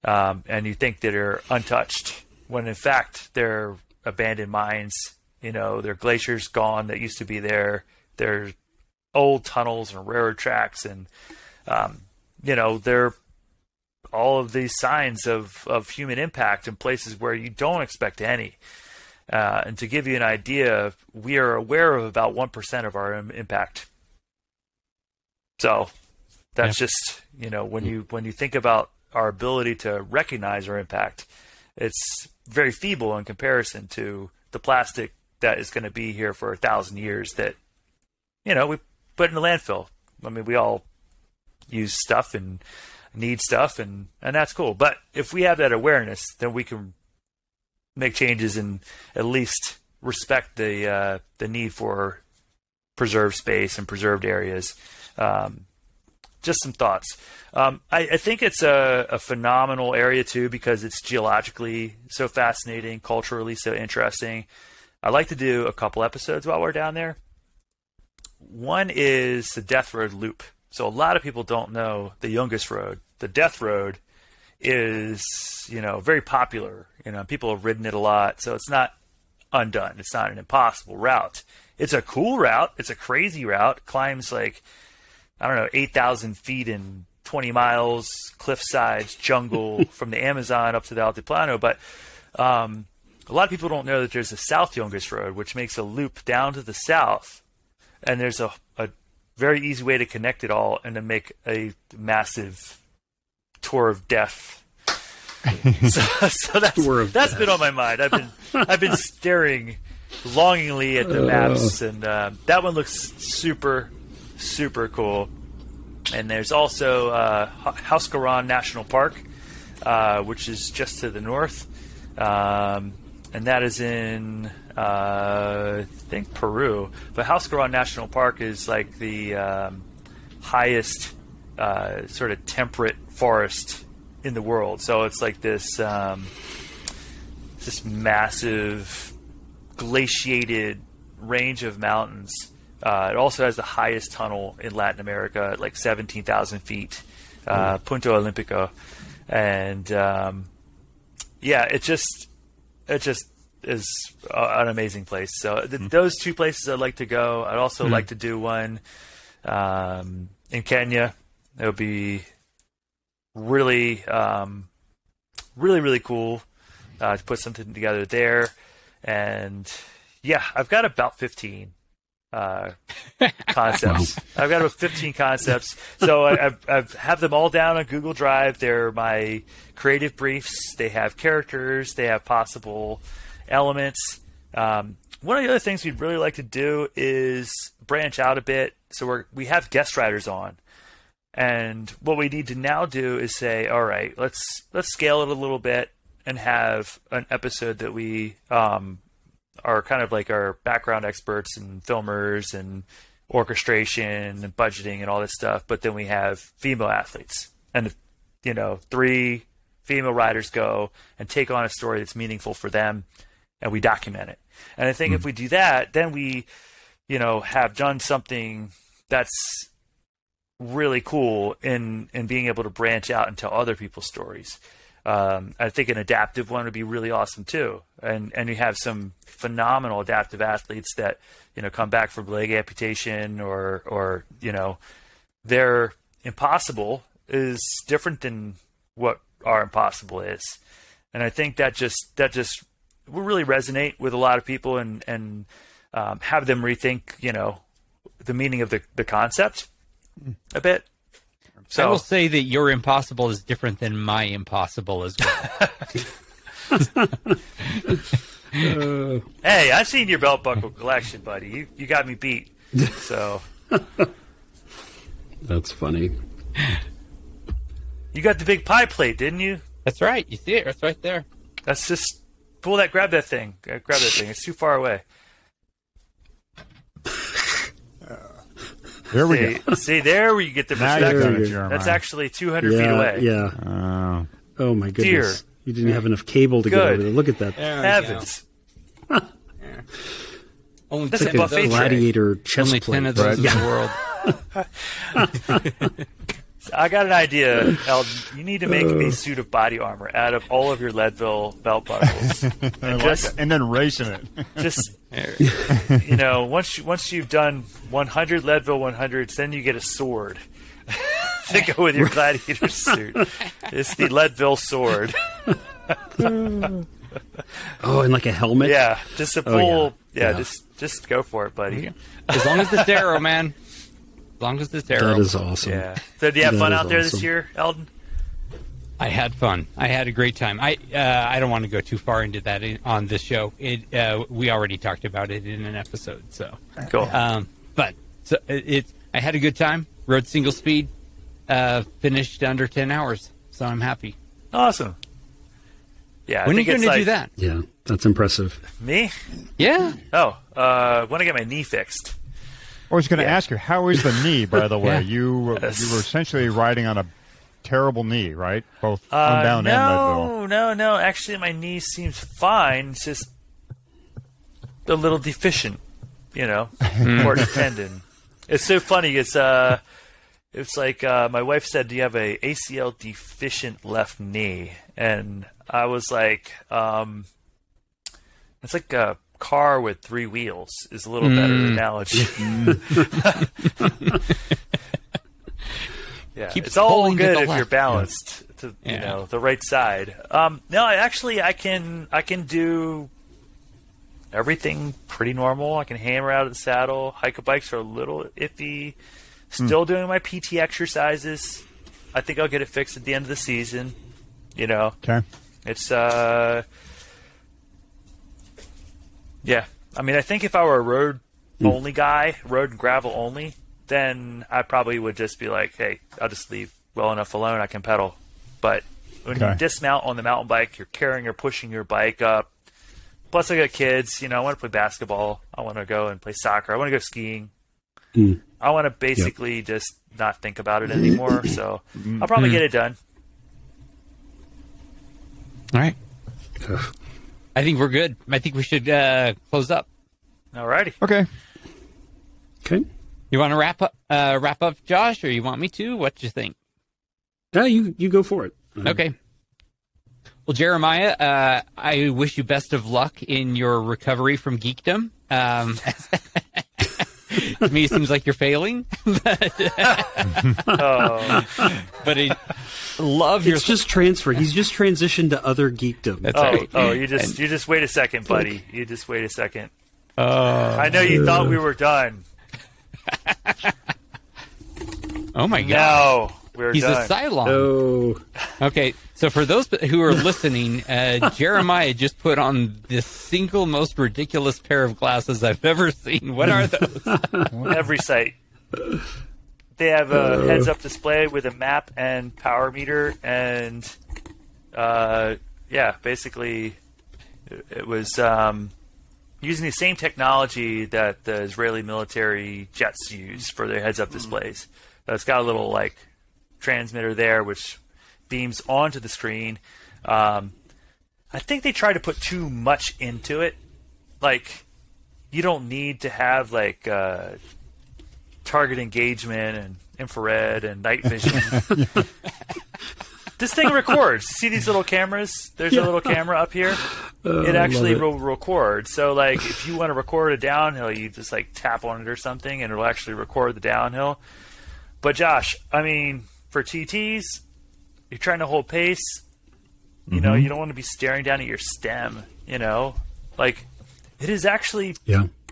and you think that are untouched, when in fact they're abandoned mines. You know, there are glaciers gone that used to be there. There's old tunnels and railroad tracks, and you know, they're all of these signs of human impact in places where you don't expect any. And to give you an idea, we are aware of about 1% of our impact. So that's just, you know, when you think about our ability to recognize our impact, it's very feeble in comparison to the plastic that is going to be here for 1,000 years that, you know, we put in the landfill. I mean, we all use stuff and need stuff, and that's cool. But if we have that awareness, then we can make changes and at least respect the need for preserved space and preserved areas. Just some thoughts. I think it's a phenomenal area too, because it's geologically so fascinating, culturally so interesting. I'd like to do a couple episodes while we're down there. One is the Death Road Loop. So a lot of people don't know the Youngest Road. The Death Road is, you know, very popular. You know, people have ridden it a lot, so it's not undone. It's not an impossible route. It's a cool route. It's a crazy route. It climbs like, I don't know, 8,000 feet in 20 miles, cliff sides, jungle from the Amazon up to the Altiplano. But a lot of people don't know that there's a South Youngest Road, which makes a loop down to the south. And there's a very easy way to connect it all and to make a massive tour of death. so that's been on my mind. I've been staring longingly at the maps, and that one looks super, super cool. And there's also Huascarán National Park, which is just to the north, and that is in I think Peru. But Huascarán National Park is like the highest sort of temperate forest in the world. So it's like this massive glaciated range of mountains. It also has the highest tunnel in Latin America at like 17,000 feet, Punto Olímpico. And it just is an amazing place. So those two places I'd like to go. I'd also like to do one in Kenya. It would be really, really cool to put something together there. And yeah, I've got about 15 concepts. Wow. I've got about 15 concepts. So I have them all down on Google Drive. They're my creative briefs. They have characters. They have possible elements. One of the other things we'd really like to do is branch out a bit. So we have guest writers on. And what we need to now do is say, all right, let's scale it a little bit and have an episode that we are kind of like our background experts and filmers and orchestration and budgeting and all this stuff. But then we have female athletes, and 3 female writers go and take on a story that's meaningful for them, and we document it. And I think if we do that, then we, have done something that's really cool in being able to branch out and tell other people's stories. I think an adaptive one would be really awesome too. And you have some phenomenal adaptive athletes that, come back from leg amputation or their impossible is different than what our impossible is. And I think that just will really resonate with a lot of people and have them rethink, the meaning of the concept a bit. So, I will say that your impossible is different than my impossible as well. Hey, I've seen your belt buckle collection, buddy. You got me beat. So that's funny. You got the big pie plate, didn't you? That's right. You see it? It's right there. That's just grab that thing. Grab that thing. It's too far away. There we go. See, there where you get the perspective. That's actually 200 feet away. Yeah. Oh my goodness. Dear You didn't have enough cable to get over there. Look at that. Heavens. Only That's Like a gladiator chest only plate. 10 of those in the world. I got an idea, Eldon. You need to make a suit of body armor out of all of your Leadville belt buckles, and then racing it. just once you've done 100 Leadville 100s, then you get a sword to go with your gladiator suit. It's the Leadville sword. Oh, and like a helmet. Yeah, just a full. yeah. Just go for it, buddy. As long as it's arrow, man. As long as it's arrow. That is awesome. Yeah. So, do you have fun out there this awesome. year, Eldon? I had fun. I had a great time. I don't want to go too far into that on this show. We already talked about it in an episode. So Cool. I had a good time. Rode single speed. Finished under 10 hours. So I'm happy. Awesome. Yeah. When are I you think going to it's do that? Yeah, that's impressive. Me? Yeah. Oh, when I get my knee fixed. I was going to ask you, how is the knee, by the way? Yeah. You were essentially riding on a terrible knee, right? Both Unbound and Leadville. No. Actually, my knee seems fine. It's just a little deficient, important tendon. It's so funny. It's like my wife said, "Do you have a ACL deficient left knee?" And I was like, "It's like a car with 3 wheels." Is a little better analogy. Yeah, Keep it's all pulling to good the if you're left. balanced to the right side. No, I can do everything pretty normal. I can hammer out of the saddle. Hike bikes are a little iffy. Still doing my PT exercises. I think I'll get it fixed at the end of the season. Okay. It's yeah. I mean, I think if I were a road only guy, road and gravel only, then I probably would just be like, hey, I'll just leave well enough alone. I can pedal. But when you dismount on the mountain bike, you're carrying or pushing your bike up. Plus, I got kids. I want to play basketball. I want to go and play soccer. I want to go skiing. I want to basically just not think about it anymore. So I'll probably get it done. All right. I think we're good. I think we should close up. Alrighty. Okay. You want to wrap up, Josh, or you want me to? What do you think? Yeah, you go for it. Okay. Well, Jeremiah, I wish you best of luck in your recovery from geekdom. To me, it seems like you're failing. But I love your... It's just transfer. He's just transitioned to other geekdom. That's right. You just wait a second, buddy. You just wait a second. I know you thought we were done. Oh my God! No, we're He's done. a Cylon. Oh, Okay, so for those who are listening, Jeremiah just put on the single most ridiculous pair of glasses I've ever seen. What are those? Every site. They have a heads-up display with a map and power meter, and basically, it was using the same technology that the Israeli military jets use for their heads-up displays. It's got a little transmitter there, which beams onto the screen. I think they try to put too much into it. You don't need to have target engagement and infrared and night vision. This thing records. See these little cameras? There's a little camera up here. It actually will record. So, if you want to record a downhill, you just tap on it or something, and it'll actually record the downhill. But Josh, I mean, for TTs, you're trying to hold pace. You know, you don't want to be staring down at your stem. It is actually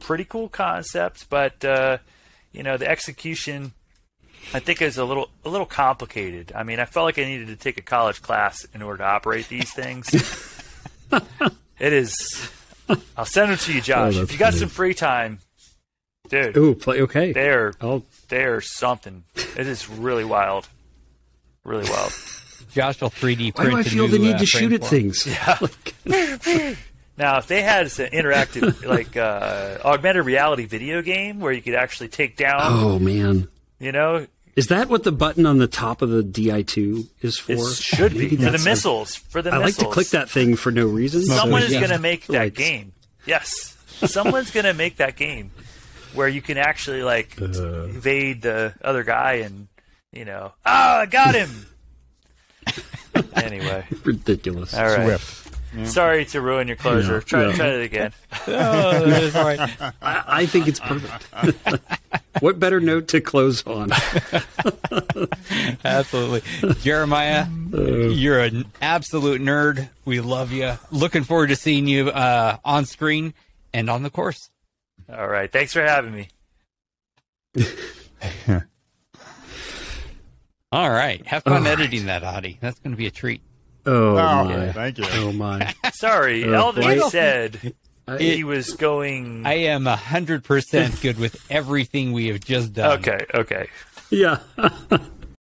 pretty cool concept, but the execution, I think, is a little complicated. I mean, I felt like I needed to take a college class in order to operate these things. It is. I'll send them to you, Josh. If you got some free time, dude. Ooh, okay. They're something. It is really wild. Really wild. Josh will 3D print. Why do I feel the need to shoot at things? Yeah. Now, if they had an interactive, augmented reality video game where you could actually take down, oh man, Is that what the button on the top of the Di2 is for? It should be for the missiles. I like to click that thing for no reason. Someone is going to make that game. Yes, someone's going to make that game where you can actually evade the other guy and I got him. Anyway, ridiculous. All right. Swift. Yeah. Sorry to ruin your closure. Try it again. Oh, that's all right. I think it's perfect. What better note to close on? Absolutely. Jeremiah, you're an absolute nerd. We love you. Looking forward to seeing you on screen and on the course. All right. Thanks for having me. All right. Have fun editing that, Adi. That's going to be a treat. Oh, my. Thank you. Oh, my. Sorry. Eldon said he was going... I am 100% good with everything we have just done. Okay. Yeah.